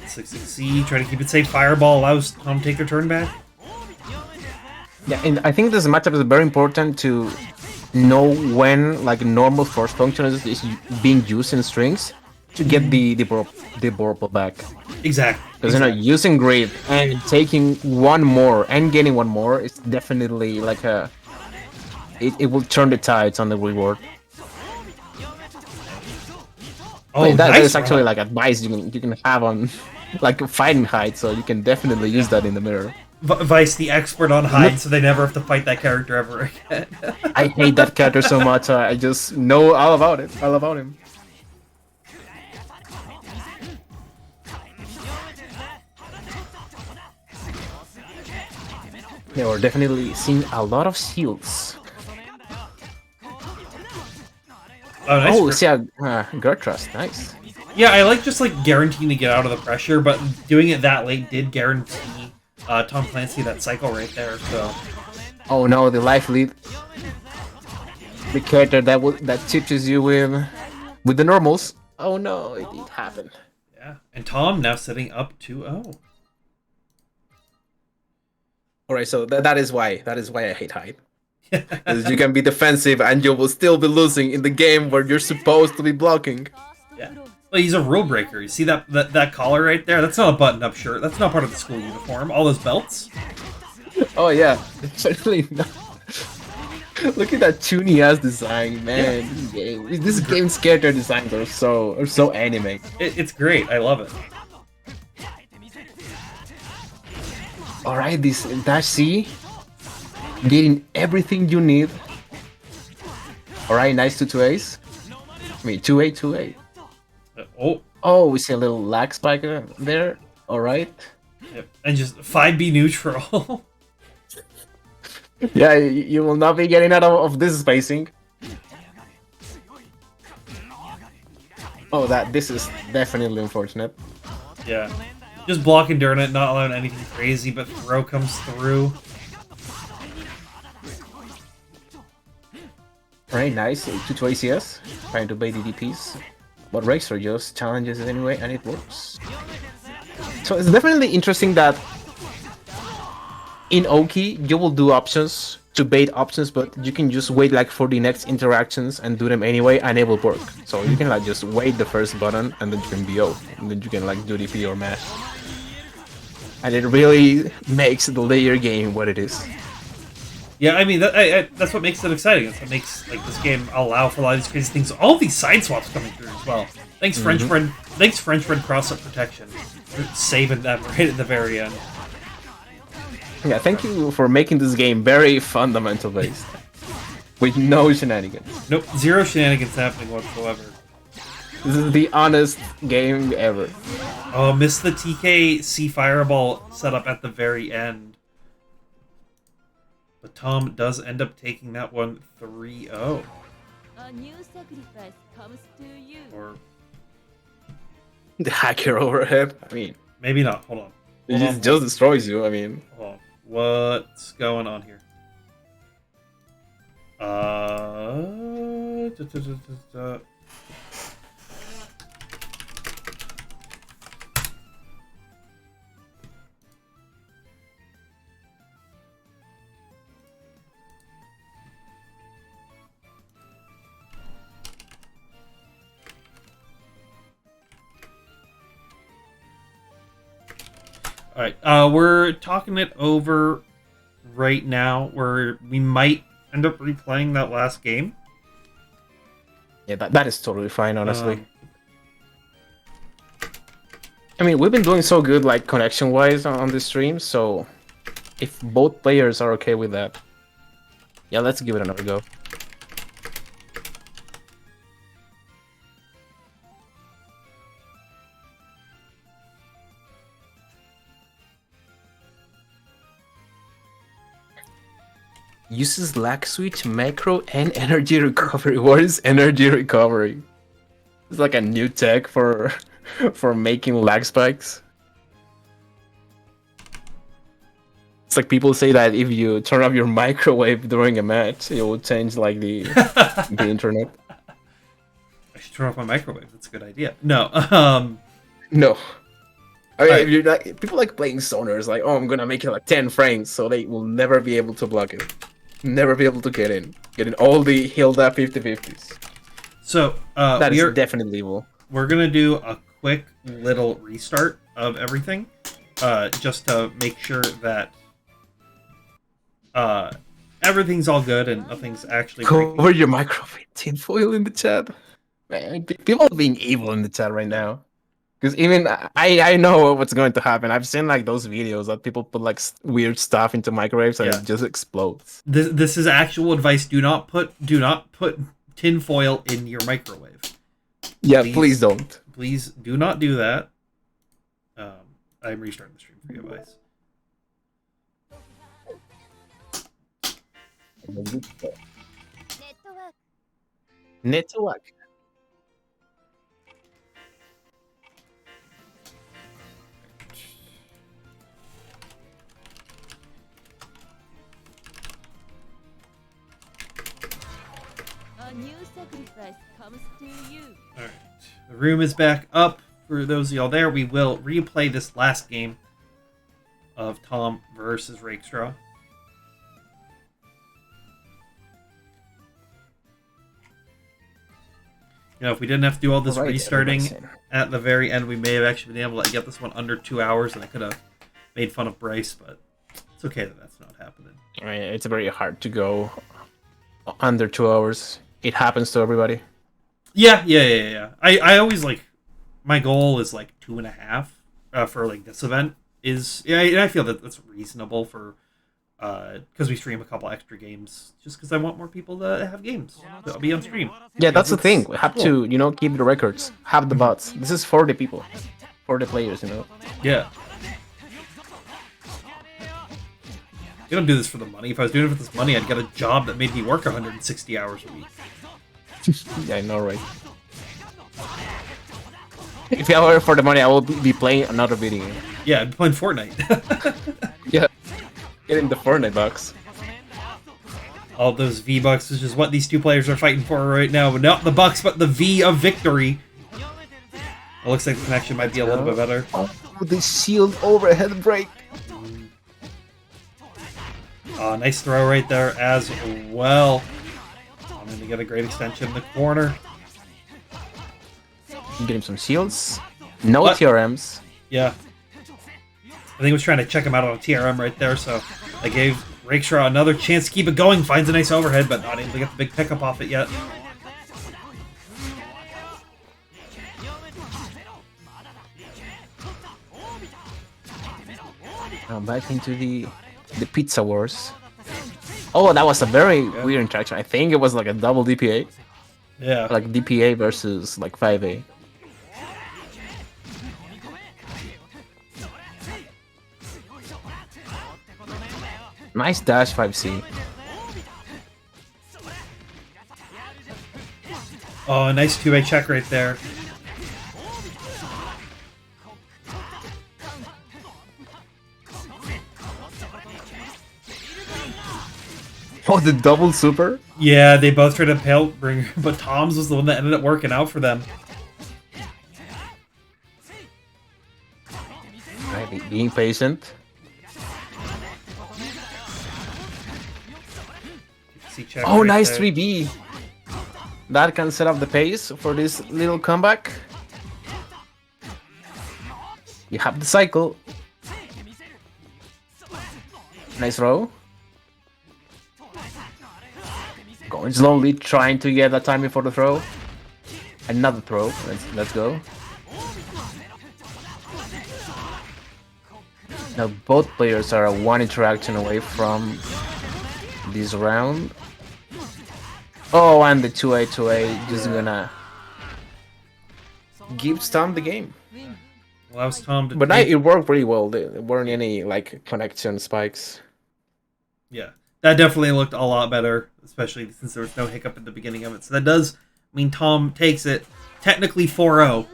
6-6C, try to keep it safe. Fireball allows Tom to take their turn back. Yeah, and I think this matchup is very important to know when normal force function is being used in strings to get the Borpo back. Exactly. Because using grip and taking one more and getting one more is definitely it will turn the tides on the reward. Oh, that is actually advice you can have on fighting height, so you can definitely use that in the mirror. Vice the expert on hide, so they never have to fight that character ever again. I hate that character so much. I just know all about it. All about him. Yeah, we're definitely seeing a lot of shields. Oh, nice. Oh, see, Gertrude, nice. Yeah, I like guaranteeing to get out of the pressure, but doing it that late did guarantee Tom Clancy that cycle right there. So. Oh no, the life lead. The character that teaches you with the normals. Oh no, it happened. Yeah, and Tom now sitting up 2-0. All right, so that is why I hate height. Because you can be defensive and you will still be losing in the game where you're supposed to be blocking. Yeah. Well, he's a rule breaker. You see that collar right there? That's not a button-up shirt. That's not part of the school uniform. All those belts. Oh yeah, certainly not. Look at that toony ass design, man. Yeah. This game's character designs are so anime. It's great. I love it. All right, this dash C, getting everything you need. All right, nice 2-2-A's. I mean 2-8. Oh, we see a little lag spike there. All right. Yep. And just 5B neutral. Yeah, you will not be getting out of this spacing. Oh, this is definitely unfortunate. Yeah. Just blocking during it, not allowing anything crazy, but throw comes through. Alright, nice. 2 ACS. Trying to bait the DPs. But Racer just challenges it anyway, and it works. So it's definitely interesting that in Oki, you will do options to bait options, but you can just wait for the next interactions and do them anyway, and it will work. So you can just wait the first button, and then you can BO, and then you can do DP or mash. And it really makes the layer game what it is. Yeah, I mean that's what makes it exciting. That's what makes like this game allow for a lot of these crazy things. All these side swaps coming through as well. Thanks, French friend. Thanks, French friend. Cross-up protection, for saving them right at the very end. Yeah, thank you for making this game very fundamental based, with no shenanigans. Nope, zero shenanigans happening whatsoever. This is the honest game ever. Oh, missed the TKC Fireball setup at the very end. But Tom does end up taking that one 3-0. A new sacrifice comes to you. Or The hacker overhead. I mean, maybe not. Hold on. it just destroys you. I mean, Hold on. What's going on here? Alright, we're talking it over right now, where we might end up replaying that last game. yeah, that is totally fine, honestly. I mean, we've been doing so good, like, connection-wise on this stream, so if both players are okay with that, yeah, let's give it another go. Uses lag switch, macro, and energy recovery. What is energy recovery? It's like a new tech for making lag spikes. It's like people say that if you turn off your microwave during a match, it will change like the the internet. I should turn off my microwave. That's a good idea. No, No. I mean, Right. if you're like, people like playing zoners, like, oh, I'm gonna make it like 10 frames, so they will never be able to block it. Never be able to get in all the Hilda 50-50s. so That is definitely evil. we're gonna do a quick little restart of everything, just to make sure that everything's all good and nothing's actually breaking. Cover your microwave tinfoil in the chat. Man, people are being evil in the chat right now. Because even I know what's going to happen. I've seen like those videos that people put like weird stuff into microwaves and Yeah. it just explodes. This is actual advice. Do not put tin foil in your microwave. Yeah, please don't. Please do not do that. I'm restarting the stream for you guys. Network. A new sacrifice comes to you. All right, the room is back up. For those of y'all there, we will replay this last game of Tom versus Rakestraw. You know, if we didn't have to do all this Alright, restarting everybody's in. at the very end, we may have actually been able to get this one under 2 hours, and I could have made fun of Bryce, but it's okay that that's not happening. I mean, it's very hard to go under 2 hours. It happens to everybody. Yeah. I always like, my goal is like 2.5 for like this event is, yeah, and I feel that that's reasonable for, because we stream a couple extra games, just because I want more people to have games that'll be on stream. Yeah, that's the It's thing. We have cool. to, keep the records. Have the bots. This is for the people. For the players, Yeah. You don't do this for the money. If I was doing it for this money, I'd get a job that made me work 160 hours a week. Yeah, I know, right? If I were for the money, I will be playing another video game. Yeah, I'd be playing Fortnite. Yeah. Getting the Fortnite box. All those V-Bucks, which is what these two players are fighting for right now. But not the Bucks, but the V of victory. It looks like the connection might be a little bit better. Oh, the shield overhead break. Nice throw right there as well. I'm going to get a great extension in the corner. Get him some shields. No What? TRMs. Yeah. I think I was trying to check him out on a TRM right there, so I gave Rakeshaw, another chance to keep it going. Finds a nice overhead, but not able to get the big pickup off it yet. Now back into the Pizza Wars. Oh, that was a very weird interaction. I think it was like a double DPA. Yeah. Like DPA versus like 5A. Nice dash 5C. Oh, nice two-way check right there. Oh, the double super? Yeah, they both tried to pale bringer, but Tom's was the one that ended up working out for them. Right, being patient. Check Oh, right nice there. 3B. That can set up the pace for this little comeback. You have the cycle. Nice row. Going slowly, trying to get that timing for the throw. Another throw. Let's go. Now both players are one interaction away from this round. Oh, and the 2A just gonna give Tom the game. Allows Tom to. But it worked pretty well. There weren't any like connection spikes. Yeah, that definitely looked a lot better, especially since there was no hiccup at the beginning of it. So that does mean Tom takes it technically 4-0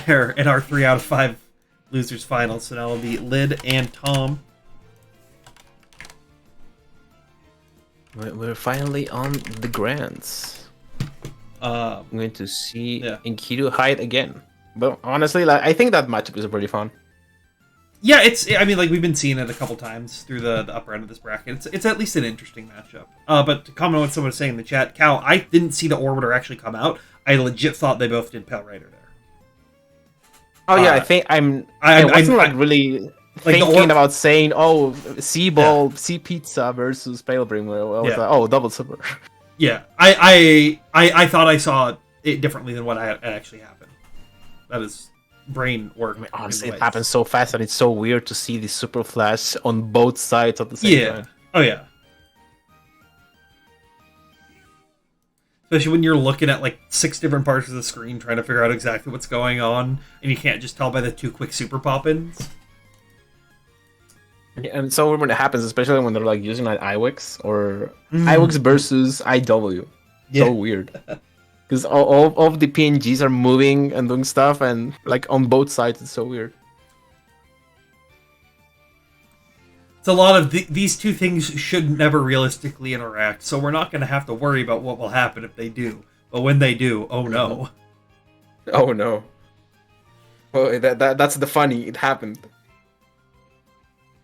there in our 3 out of 5 losers final. So now it'll be Lid and Tom. We're finally on the grands. I'm going to see Enkidu hide again. But honestly, like, I think that matchup is pretty fun. Yeah, I mean, like, we've been seeing it a couple times through the upper end of this bracket. It's at least an interesting matchup. But to comment on what someone was saying in the chat, Cal, I didn't see the Orbiter actually come out. I legit thought they both did Pale Rider there. Oh yeah, I think I wasn't like really thinking about saying, oh, C Ball, C Pizza versus Pale Bringer. I was like, oh, double super. Yeah, I thought I saw it differently than what actually happened. That is brain work. I mean, honestly, it happens so fast that it's so weird to see the super flash on both sides at the same time. Oh yeah. Especially when you're looking at like 6 different parts of the screen trying to figure out exactly what's going on, and you can't just tell by the 2 quick super pop-ins. Yeah, and so when it happens, especially when they're like using like IWIX or IWIX versus IW. Yeah. So weird. Because all of the PNGs are moving and doing stuff, and like on both sides, it's so weird. It's a lot of these two things should never realistically interact, so we're not going to have to worry about what will happen if they do. But when they do, oh no. Oh no. Oh, that's the funny. It happened.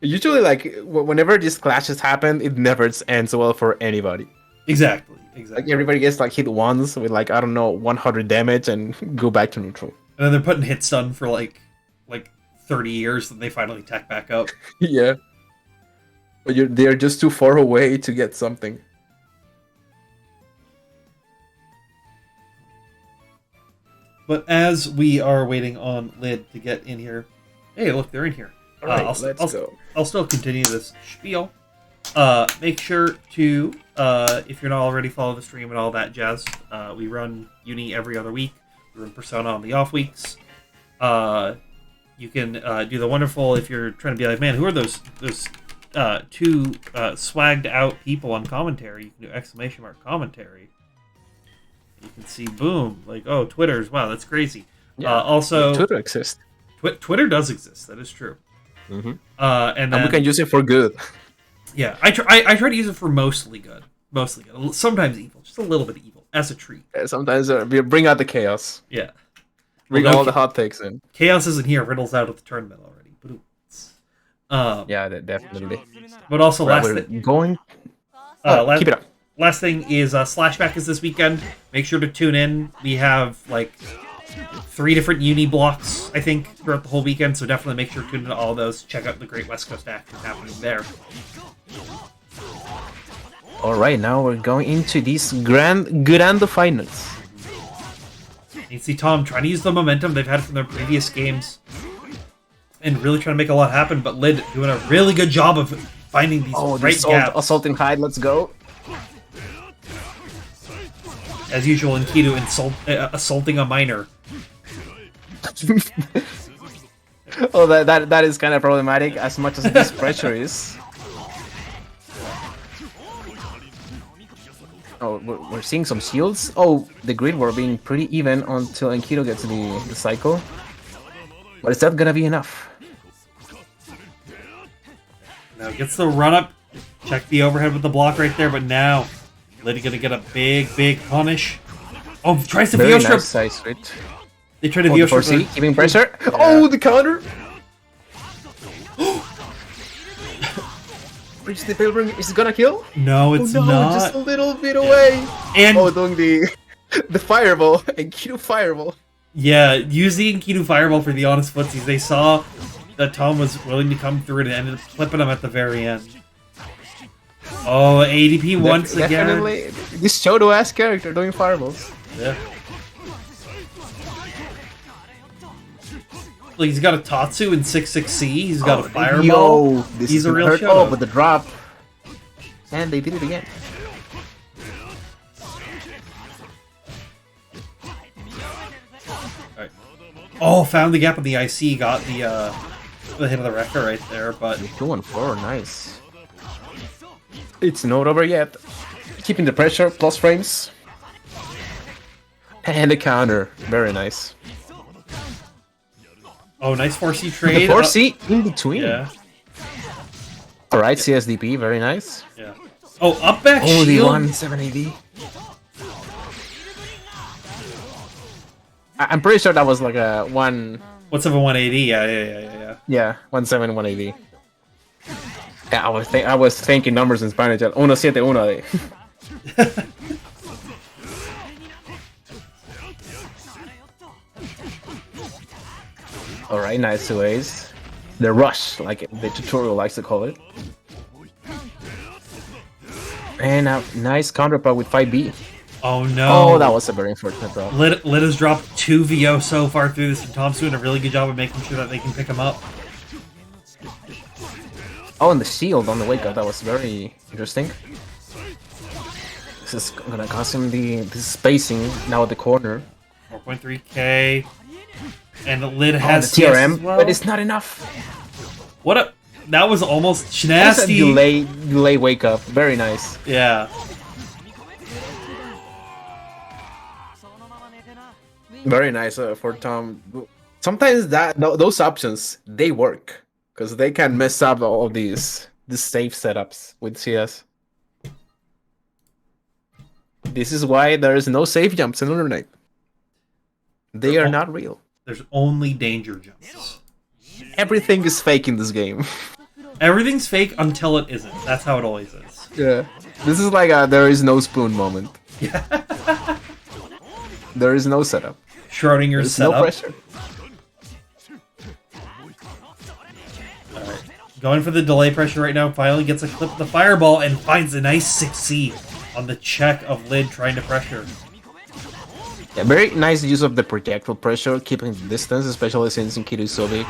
Usually, like, whenever these clashes happen, it never ends well for anybody. Exactly. Like, everybody gets, like, hit once with, like, I don't know, 100 damage and go back to neutral. And then they're putting hit stun for, like 30 years, and they finally tech back up. Yeah. But they're just too far away to get something. But as we are waiting on Lid to get in here... Hey, look, they're in here. All right, let's go. I'll still continue this spiel. Make sure to, if you're not already, follow the stream and all that jazz. We run Uni every other week. We run Persona on the off weeks. You can do the wonderful, if you're trying to be like, man, who are those 2 swagged out people on commentary? You can do exclamation mark commentary. You can see, boom, like, oh, Twitter's, wow, that's crazy. Yeah, also, Twitter exists. Twitter does exist, that is true. Mm-hmm. And then, we can use it for good. Yeah, I try to use it for mostly good. Sometimes evil, just a little bit evil, as a treat. Sometimes we bring out the chaos. Yeah. Bring all the hot takes in. Chaos isn't here, Riddle's out of the tournament already. Yeah, definitely. But also, last thing... keep it up. Last thing is, Slashback is this weekend. Make sure to tune in. We have, like, 3 different uni blocks, I think, throughout the whole weekend, so definitely make sure to tune into all of those. Check out the great West Coast action happening there. Alright, now we're going into these Grande finals. You see Tom trying to use the momentum they've had from their previous games and really trying to make a lot happen, but Lid doing a really good job of finding these right gaps. Assaulting hide, let's go. As usual, Enkidu assaulting a minor. Oh, that is kind of problematic as much as this pressure is. Oh, we're seeing some shields. Oh, the grid were being pretty even until Enkidu gets the cycle. But is that gonna be enough? Now gets the run up. Check the overhead with the block right there, but now Liddy gonna get a big punish. Oh, tries to VO strip. Nice side switch. They try to VO strip. 4C, keeping pressure. Yeah. Oh, the counter! Reach the pilgrim, is it gonna kill? No, it's not. Just a little bit away. And doing the fireball, Enkidu fireball. yeah, using Enkidu fireball for the honest footsies. They saw that Tom was willing to come through and ended up flipping him at the very end. Oh, ADP once again. Definitely, this Shoto-ass character doing fireballs. Yeah. Like, he's got a Tatsu in 6-6C, he's got a fireball. Yo, this he's is a real hurt. Shoto. Oh, but the drop. And they did it again. Alright. Oh, found the gap on the IC, got the hit of the Wrecker right there, but 2-4, nice. It's not over yet. Keeping the pressure, plus frames. And the counter, very nice. oh, nice 4C trade. The 4C in between. Yeah. Alright, CSDP, very nice. Yeah. Oh, up back Oh, the shield. 1-7 AD. I'm pretty sure that was like a 1... What's up a 180? Yeah. Yeah, 1-7, 180. Yeah, I was thinking numbers in Spanish. 1-7, 1. Alright, nice 2As. The rush, like the tutorial likes to call it. And a nice counterpart with 5B. Oh no. Oh, that was a very unfortunate drop. Lid has dropped 2 VO so far through this, and Tom's doing a really good job of making sure that they can pick him up. Oh, and the shield on the wake up, that was very interesting. This is gonna cost him the spacing now at the corner. 4.3k. And the Lid has the TRM, as well. but it's not enough. What a... That was almost That's a nasty. delay wake up. Very nice. Yeah. Very nice for Tom. Sometimes those options, they work. Because they can mess up all these safe setups with CS. This is why there is no safe jumps in Lunar Night. They are not real. There's only danger jumps. Everything is fake in this game. Everything's fake until it isn't. That's how it always is. Yeah. This is like a there is no spoon moment. Yeah. There is no setup. Schrodinger's There's no setup. pressure. Alright. Going for the delay pressure right now. Finally gets a clip of the fireball and finds a nice 6C on the check of Lid trying to pressure. Yeah, very nice use of the projectile pressure, keeping the distance, especially since Enkidu is so big.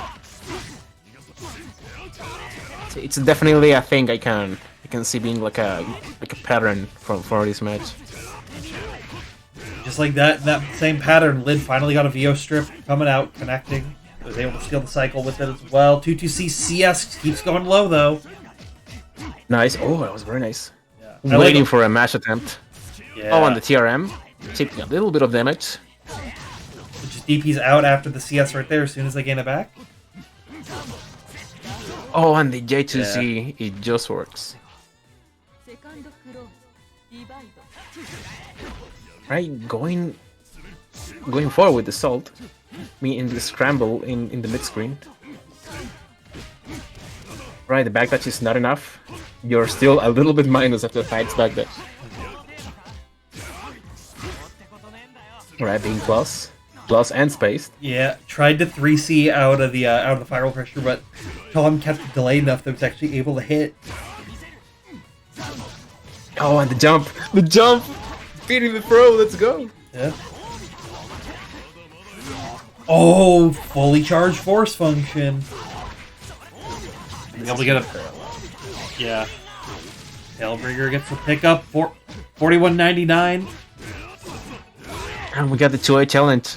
It's definitely a thing I can see being like a pattern for this match. Just like that same pattern, Lid finally got a VO strip coming out, connecting. Was able to steal the cycle with it as well. 2-2C CS keeps going low though. Nice. Oh, that was very nice. Yeah. Waiting for a match attempt. Yeah. Oh, and the TRM. Taking a little bit of damage. It just DP's out after the CS right there as soon as they gain it back. Oh, and the J2C, it just works. Right, going forward with the salt. Me in the scramble in the mid screen. Right, the backdash is not enough. You're still a little bit minus after the fight's backdash. Right, being plus and spaced. Yeah, tried to 3C out of the fireball pressure, but Tom kept it delayed enough that it was actually able to hit. Oh, and the jump! The jump! Beating the throw, let's go! Yeah. Oh, fully charged force function. Be able to get a yeah. Tailbringer gets the pickup for 41.99. And we got the 2A challenge.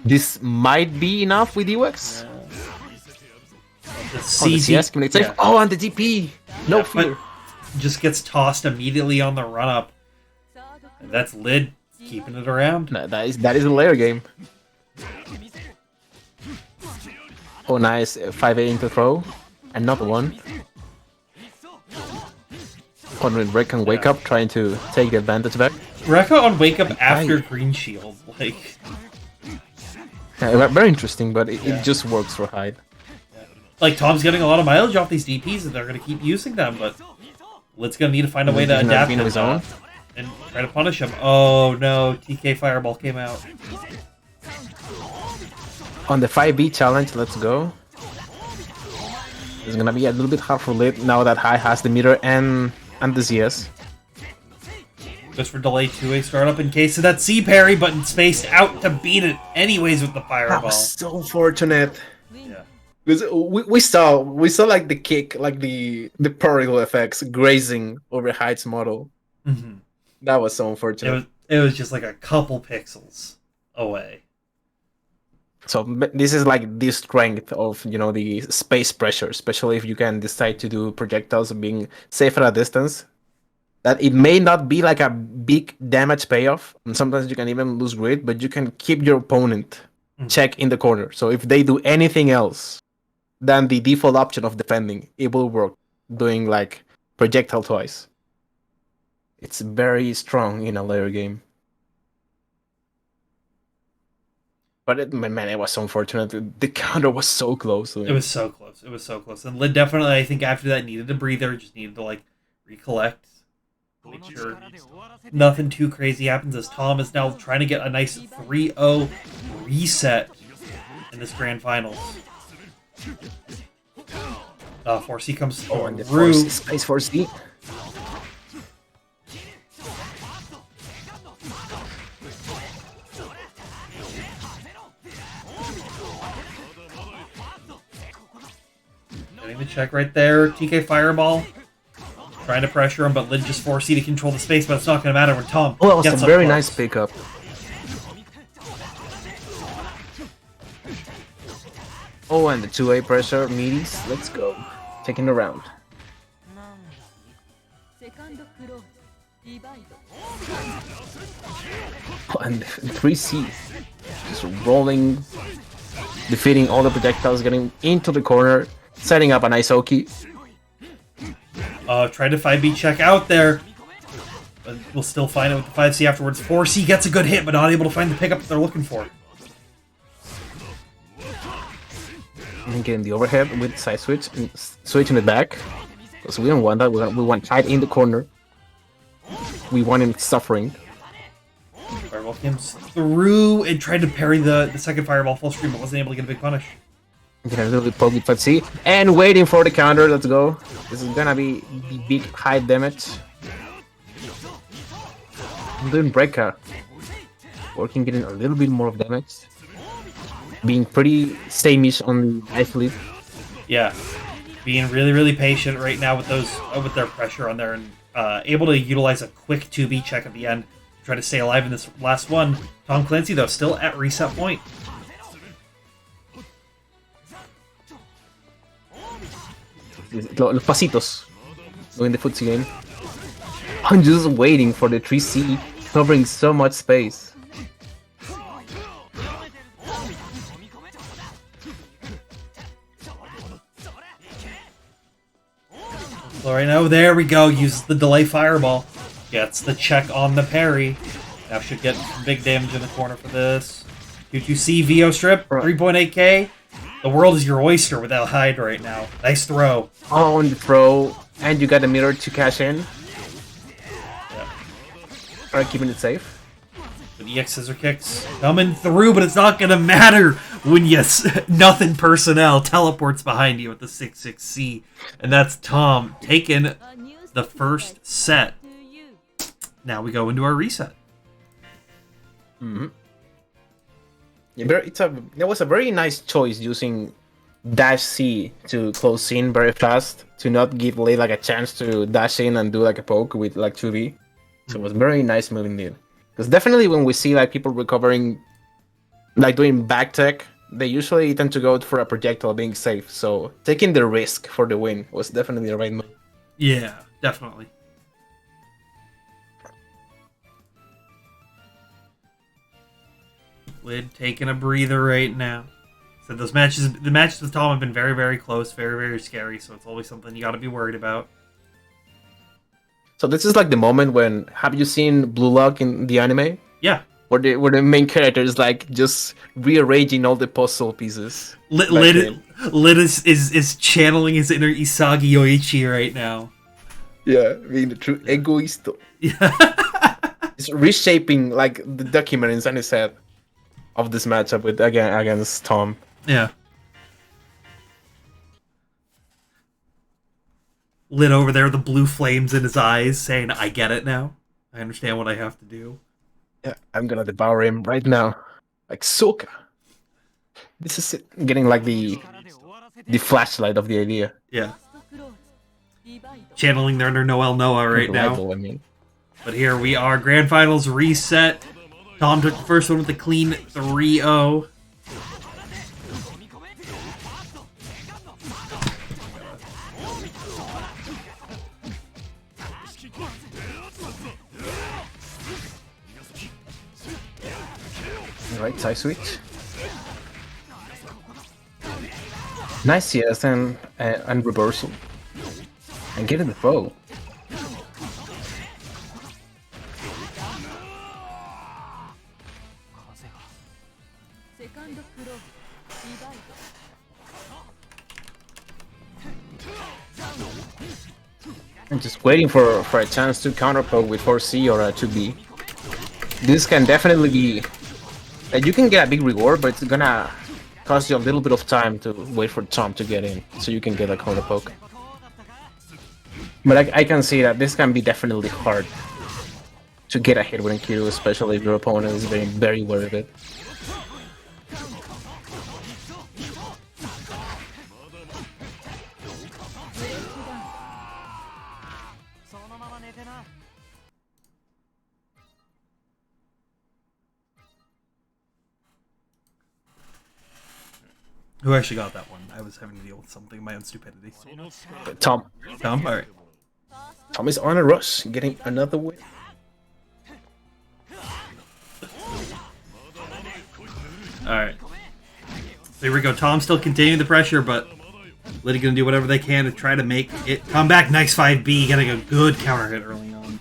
This might be enough with UX. The Oh, the CD, CS can make safe. yeah. Oh, and the DP! No Yeah, fear. but just gets tossed immediately on the run up. And that's Lid keeping it around. No, that is a layer game. Oh, nice. 5A into throw. Another one. Oh, no, Rick can wake up trying to take the advantage back. Rekka on wake up after green shield, like Yeah, very interesting, but it just works for Hyde. Tom's getting a lot of mileage off these DPs and they're gonna keep using them, but Lid's gonna need to find a way to adapt on his own and try to punish him. Oh no, TK Fireball came out. on the 5B challenge. Let's go. It's gonna be a little bit hard for Lid now that Hyde has the meter and the CS. Just for delay 2A startup in case of that C parry, but spaced out to beat it anyways with the That Fireball. was so fortunate. Yeah. Because we saw like the kick, like the particle effects grazing over Hyde's model. Mm-hmm. That was so unfortunate. It was just like a couple pixels away. So this is like the strength of the space pressure, especially if you can decide to do projectiles being safe at a distance. That it may not be like a big damage payoff, and sometimes you can even lose grid, but you can keep your opponent check in the corner. So if they do anything else than the default option of defending, it will work. Doing like projectile twice. It's very strong in a layer game. But man, it was so unfortunate. The counter was so close. It was so close. It was so close. And Lid definitely, I think, after that needed a breather. Just needed to like recollect, make sure nothing too crazy happens. As Tom is now trying to get a nice 3-0 reset in this grand finals. 4C comes through. And the 4C, space 4C. Getting the check right there. TK Fireball. Trying to pressure him, but Lid just 4C to control the space, but it's not going to matter when Tom Oh, that was gets a up very close. nice pickup. Oh, and the 2A pressure, meaties. Let's go. Taking the round. セカンドクローズディバイド Oh, and 3C. Just rolling. Defeating all the projectiles, getting into the corner. Setting up a nice Oki. Tried to 5B check out there. But we'll still find it with the 5C afterwards. 4C gets a good hit, but not able to find the pickup that they're looking for. And getting the overhead with side switch and switching it back. Because we don't want that. We want tight in the corner. We want him suffering. Fireball comes through and tried to parry the second Fireball full screen, but wasn't able to get a big punish. Getting a little bit poke with 5C. And waiting for the counter. Let's go. This is gonna be the big high damage. I'm doing breaker. Working, getting a little bit more of damage. Being pretty sameish on the ice lead. Yeah, being really, really patient right now with those with their pressure on there, and able to utilize a quick 2B check at the end. Try to stay alive in this last one. Tom Clancy, though, still at reset point. Los pasitos. Doing the footsie game. I'm just waiting for the 3C, covering so much space. So right now, there we go. Uses the delay Fireball. Gets the check on the parry. Now should get some big damage in the corner for this. 2-2C VO strip, 3.8k. The world is your oyster without Hyde right now. Nice throw. On the throw, and you got the mirror to cash in. Yeah. Alright, keeping it safe. With EX scissor kicks coming through, but it's not gonna matter when nothing personnel teleports behind you with the 6-6C. And that's Tom taking the first set. Now we go into our reset. Mm-hmm. It was a very nice choice using dash C to close in very fast to not give Lei like a chance to dash in and do like a poke with like 2B. So it was very nice move indeed. Because definitely when we see like people recovering, like doing back tech, they usually tend to go for a projectile being safe. So taking the risk for the win was definitely the right move. Yeah, definitely. Lid taking a breather right now. So the matches with Tom have been very, very close, very, very scary. So it's always something you got to be worried about. So this is like the moment when, have you seen Blue Lock in the anime? Yeah. Where the main character is like just rearranging all the puzzle pieces. Lid is channeling his inner Isagi Yoichi right now. Yeah, being the true egoist. Yeah. It's reshaping like the document inside his head of this matchup with against Tom. Yeah. Lid over there, the blue flames in his eyes, saying, I get it now. I understand what I have to do. Yeah, I'm gonna devour him right now. Like Soka. This is it. Getting like the flashlight of the idea. Yeah. Channeling their inner Noel Noah right now. I mean. But here we are, Grand Finals reset. Tom took the first one with a clean 3-0. Alright, side switch. Nice CS and reversal. And getting the throw. I'm just waiting for a chance to counter poke with 4C or a 2B. This can definitely be... you can get a big reward, but it's gonna cost you a little bit of time to wait for Tom to get in, so you can get a counter poke. But I can see that this can be definitely hard to get a hit with Q, especially if your opponent is very, very aware of it. Who actually got that one? I was having to deal with something, my own stupidity. Tom. Tom? Alright. Tom is on a rush, getting another win. Alright. There we go. Tom still continuing the pressure, but Liddy gonna do whatever they can to try to make it come back. Nice 5B, getting a good counter hit early on.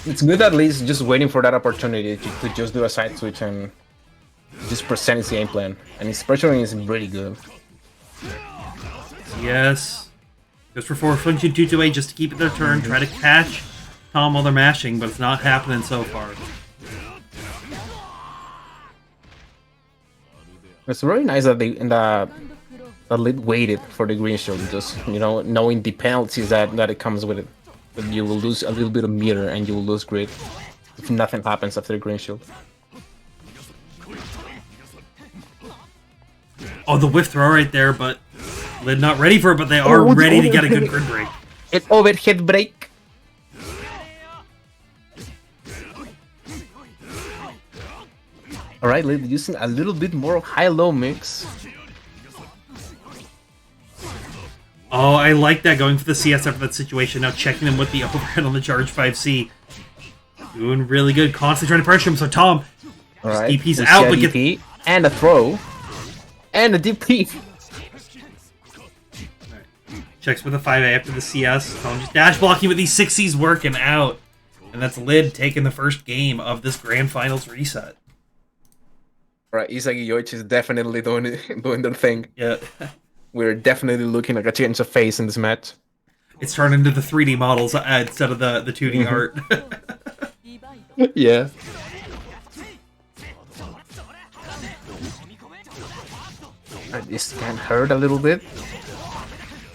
It's good at least just waiting for that opportunity to just do a side switch and just present his game plan. And his pressuring is really good. Yes. Goes for 4 function 2-2-8 just to keep it their turn. Try to catch Tom while they're mashing, but it's not happening so far. It's very nice that that Lid waited for the green shield, just knowing the penalties that it comes with it. That you will lose a little bit of meter and you will lose grid if nothing happens after the green shield. Oh, the whiff throw right there, but Lid not ready for it, but they are ready to get a good grid break. An overhead break. Alright, Lid using a little bit more of high-low mix. Oh, I like that, going for the CS after that situation. Now checking him with the overhead on the charge 5C. Doing really good. Constantly trying to pressure him, so Tom DP's out, but DP, and a throw. And a DP. Right. Checks with a 5A after the CS. Tom just dash blocking with these 6Cs working out. And that's Lid taking the first game of this Grand Finals reset. Right, Isagi Yoichi is definitely doing their thing. Yeah. We're definitely looking like a change of face in this match. It's turned into the 3D models instead of the 2D art. Yeah. This can hurt a little bit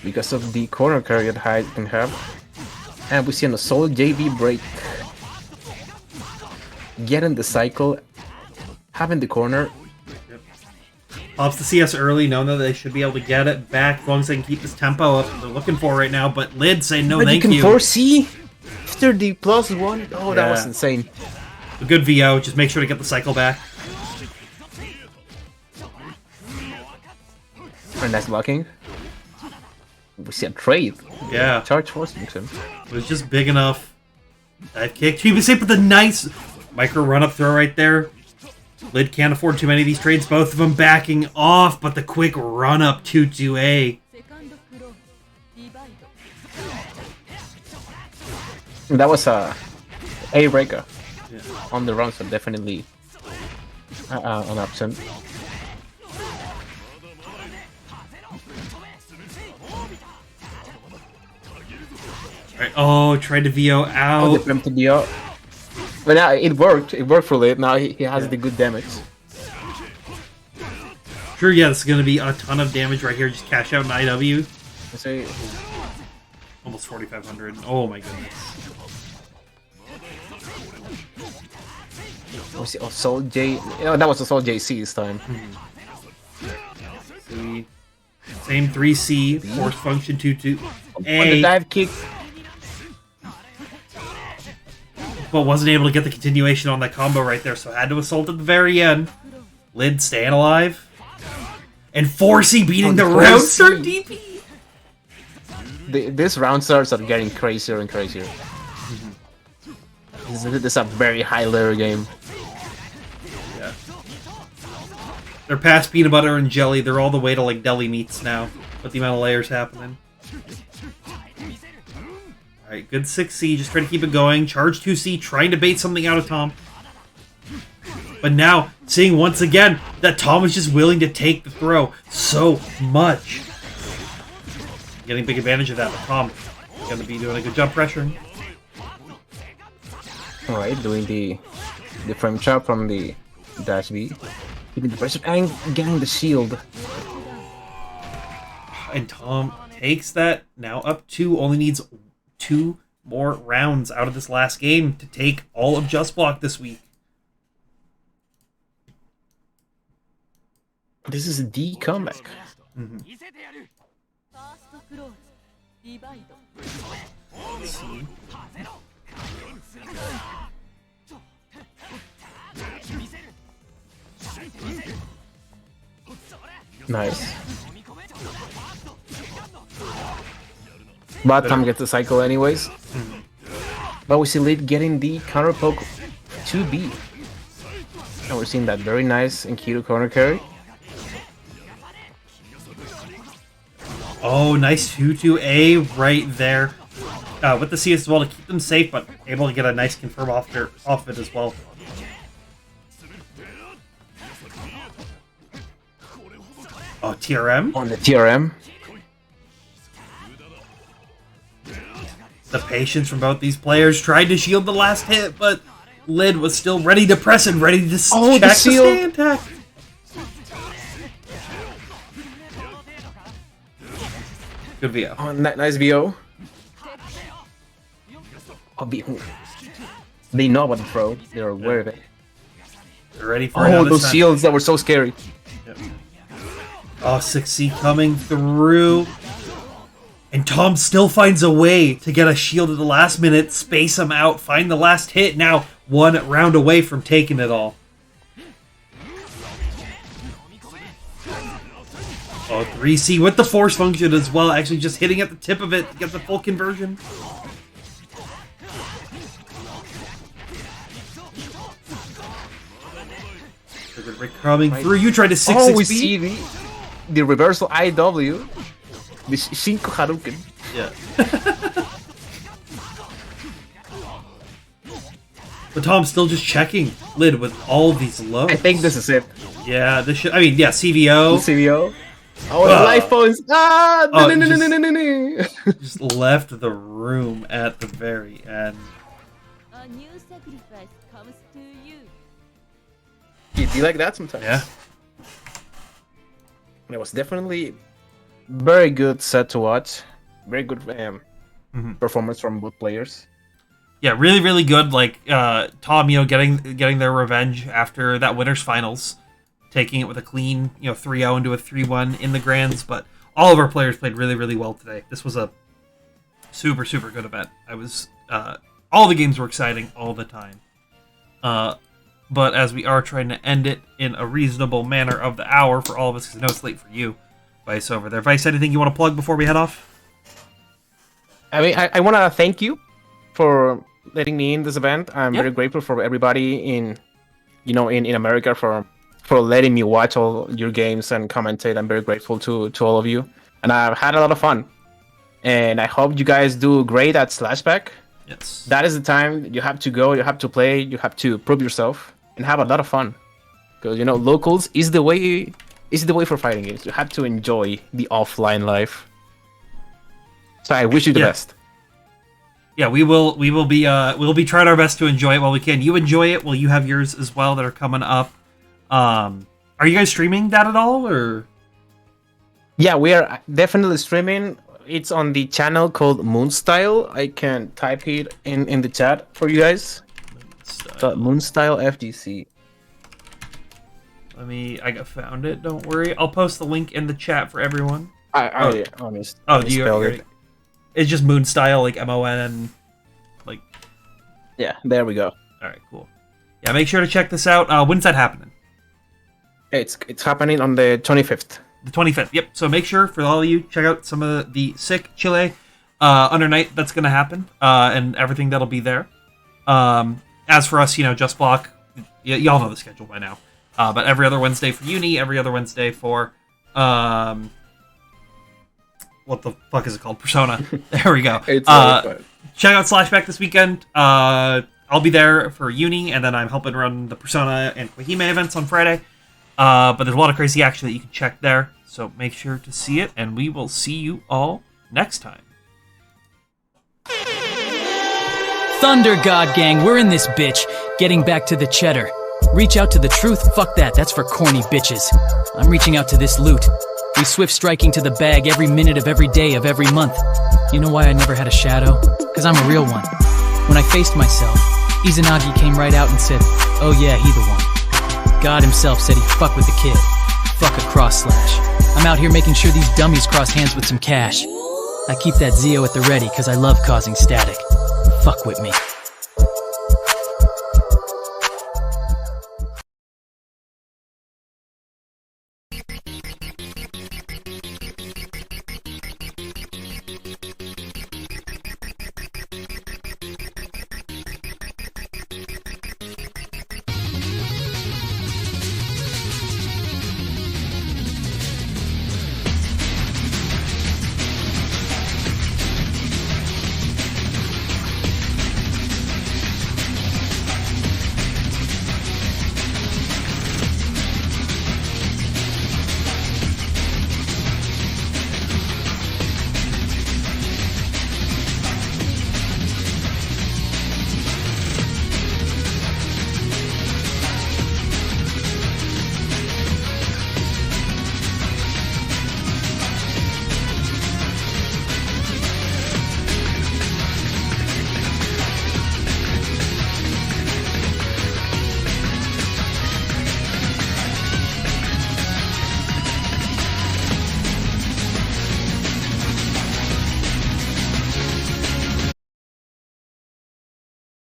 because of the corner carry that Hyde can have. And we see an Assault JV break. Getting the cycle, having the corner. Opts to see us early, knowing that they should be able to get it back as long as they can keep this tempo up they're looking for right now. But Lid saying no, But thank you. you. Can foresee after the +1. Oh, that Yeah. was insane. A good VO, just make sure to get the cycle back. And nice blocking. We see a trade. Yeah. Charge forcing him. It was just big enough. Dive kick. He was safe with a nice micro run-up throw right there. Lid can't afford too many of these trades. Both of them backing off, but the quick run-up 2-2A. セカンドフローディバイド That was a breaker on the run, so definitely an option. Right. Oh, tried to VO Oh, out. the to the up. But now it worked. It worked for Lid. Now he has the good damage. Sure, yeah, this is going to be a ton of damage right here. Just cash out an IW. So, Almost 4,500. Oh my goodness. we see Assault J. Oh, that was Assault JC this time. See. Same 3C, force function 2-2. On the dive kick. But wasn't able to get the continuation on that combo right there, so had to assault at the very end. Lid staying alive. And 4C beating the 4C. round start DP. These round starts are getting crazier and crazier. This is a very high layer game. Yeah. They're past peanut butter and jelly. They're all the way to like deli meats now. With the amount of layers happening. Alright, good 6C. Just trying to keep it going. Charge 2C. Trying to bait something out of Tom. But now, seeing once again that Tom is just willing to take the throw so much. Getting big advantage of that, but Tom is going to be doing a good job pressuring. Alright, doing the frame trap from the dash B. Keeping the pressure and getting the shield. And Tom takes that now up 2. Only needs 2 more rounds out of this last game to take all of Just Block this week. This is the comeback. ファーストクローズディバイド Let's see. Nice. But Tom gets the cycle anyways. But we see Lid getting the counter poke 2B. And we're seeing that very nice Enkidu corner carry. Oh, nice 2-2A right there. With the CS as well to keep them safe, but able to get a nice confirm off it as well. Oh, TRM? On the TRM. The patience from both these players tried to shield the last hit, but Lid was still ready to press and ready to check the shield. stand attack. Good VO. Oh, nice VO. Oh, they know about the throw. They're aware of it. They're ready for it. Oh, now this those time. shields that were so scary. Yep. Oh, 6C coming through. And Tom still finds a way to get a shield at the last minute, space him out, find the last hit. Now 1 round away from taking it all. Oh, 3C with the force function as well. Actually just hitting at the tip of it to get the full conversion. Coming through. You tried to 6-6 Oh, we see the reversal IW. The Shinko Haruken. Yeah. But Tom's still just checking Lid with all these lows. I think this is it. Yeah, this should. I mean, yeah, CVO. CVO. Oh, the life phones. Ah! Oh, No. Just left the room at the very end. A new sacrifice comes to you. You like that sometimes. Yeah. It was definitely very good set to watch. Very good performance from both players. Yeah, really, really good. Like Tom, getting their revenge after that winners finals, taking it with a clean 3-0 into a 3-1 in the grands. But all of our players played really, really well today. This was a super, super good event. All the games were exciting all the time. But as we are trying to end it in a reasonable manner of the hour for all of us, because I know it's late for you, Vice over there. Vice, anything you want to plug before we head off? I mean, I want to thank you for letting me in this event. I'm very grateful for everybody in America for letting me watch all your games and commentate. I'm very grateful to all of you, and I've had a lot of fun. And I hope you guys do great at Slashback. Yes. That is the time you have to go, you have to play, you have to prove yourself, and have a lot of fun. Because, locals is the way for fighting games. You have to enjoy the offline life. So I wish you the best. Yeah, we'll be trying our best to enjoy it while we can. You enjoy it while you have yours as well that are coming up. Are you guys streaming that at all, or? Yeah, we are definitely streaming. It's on the channel called Moonstyle. I can type it in the chat for you guys. Moonstyle FGC. I found it. Don't worry. I'll post the link in the chat for everyone. Do you? It's just Moonstyle, like MON, like. Yeah, there we go. All right, cool. Yeah, make sure to check this out. When's that happening? It's happening on the 25th. The 25th, yep. So make sure, for all of you, check out some of the sick Chile under night that's going to happen, and everything that'll be there. As for us, Just Block, y'all know the schedule by now. But every other Wednesday for Uni, every other Wednesday for, what the fuck is it called? Persona. There we go. It's fun. Check out Slashback this weekend. I'll be there for Uni, and then I'm helping run the Persona and Kohime events on Friday. But there's a lot of crazy action that you can check there, so make sure to see it, and we will see you all next time. Thunder God Gang, we're in this bitch. Getting back to the cheddar. Reach out to the truth? Fuck that, that's for corny bitches. I'm reaching out to this loot. We swift striking to the bag every minute of every day of every month. You know why I never had a shadow? Because I'm a real one. When I faced myself, Izanagi came right out and said, oh yeah, he the one. God himself said he'd fuck with the kid. Fuck a cross slash. I'm out here making sure these dummies cross hands with some cash. I keep that Zeo at the ready because I love causing static. Fuck with me.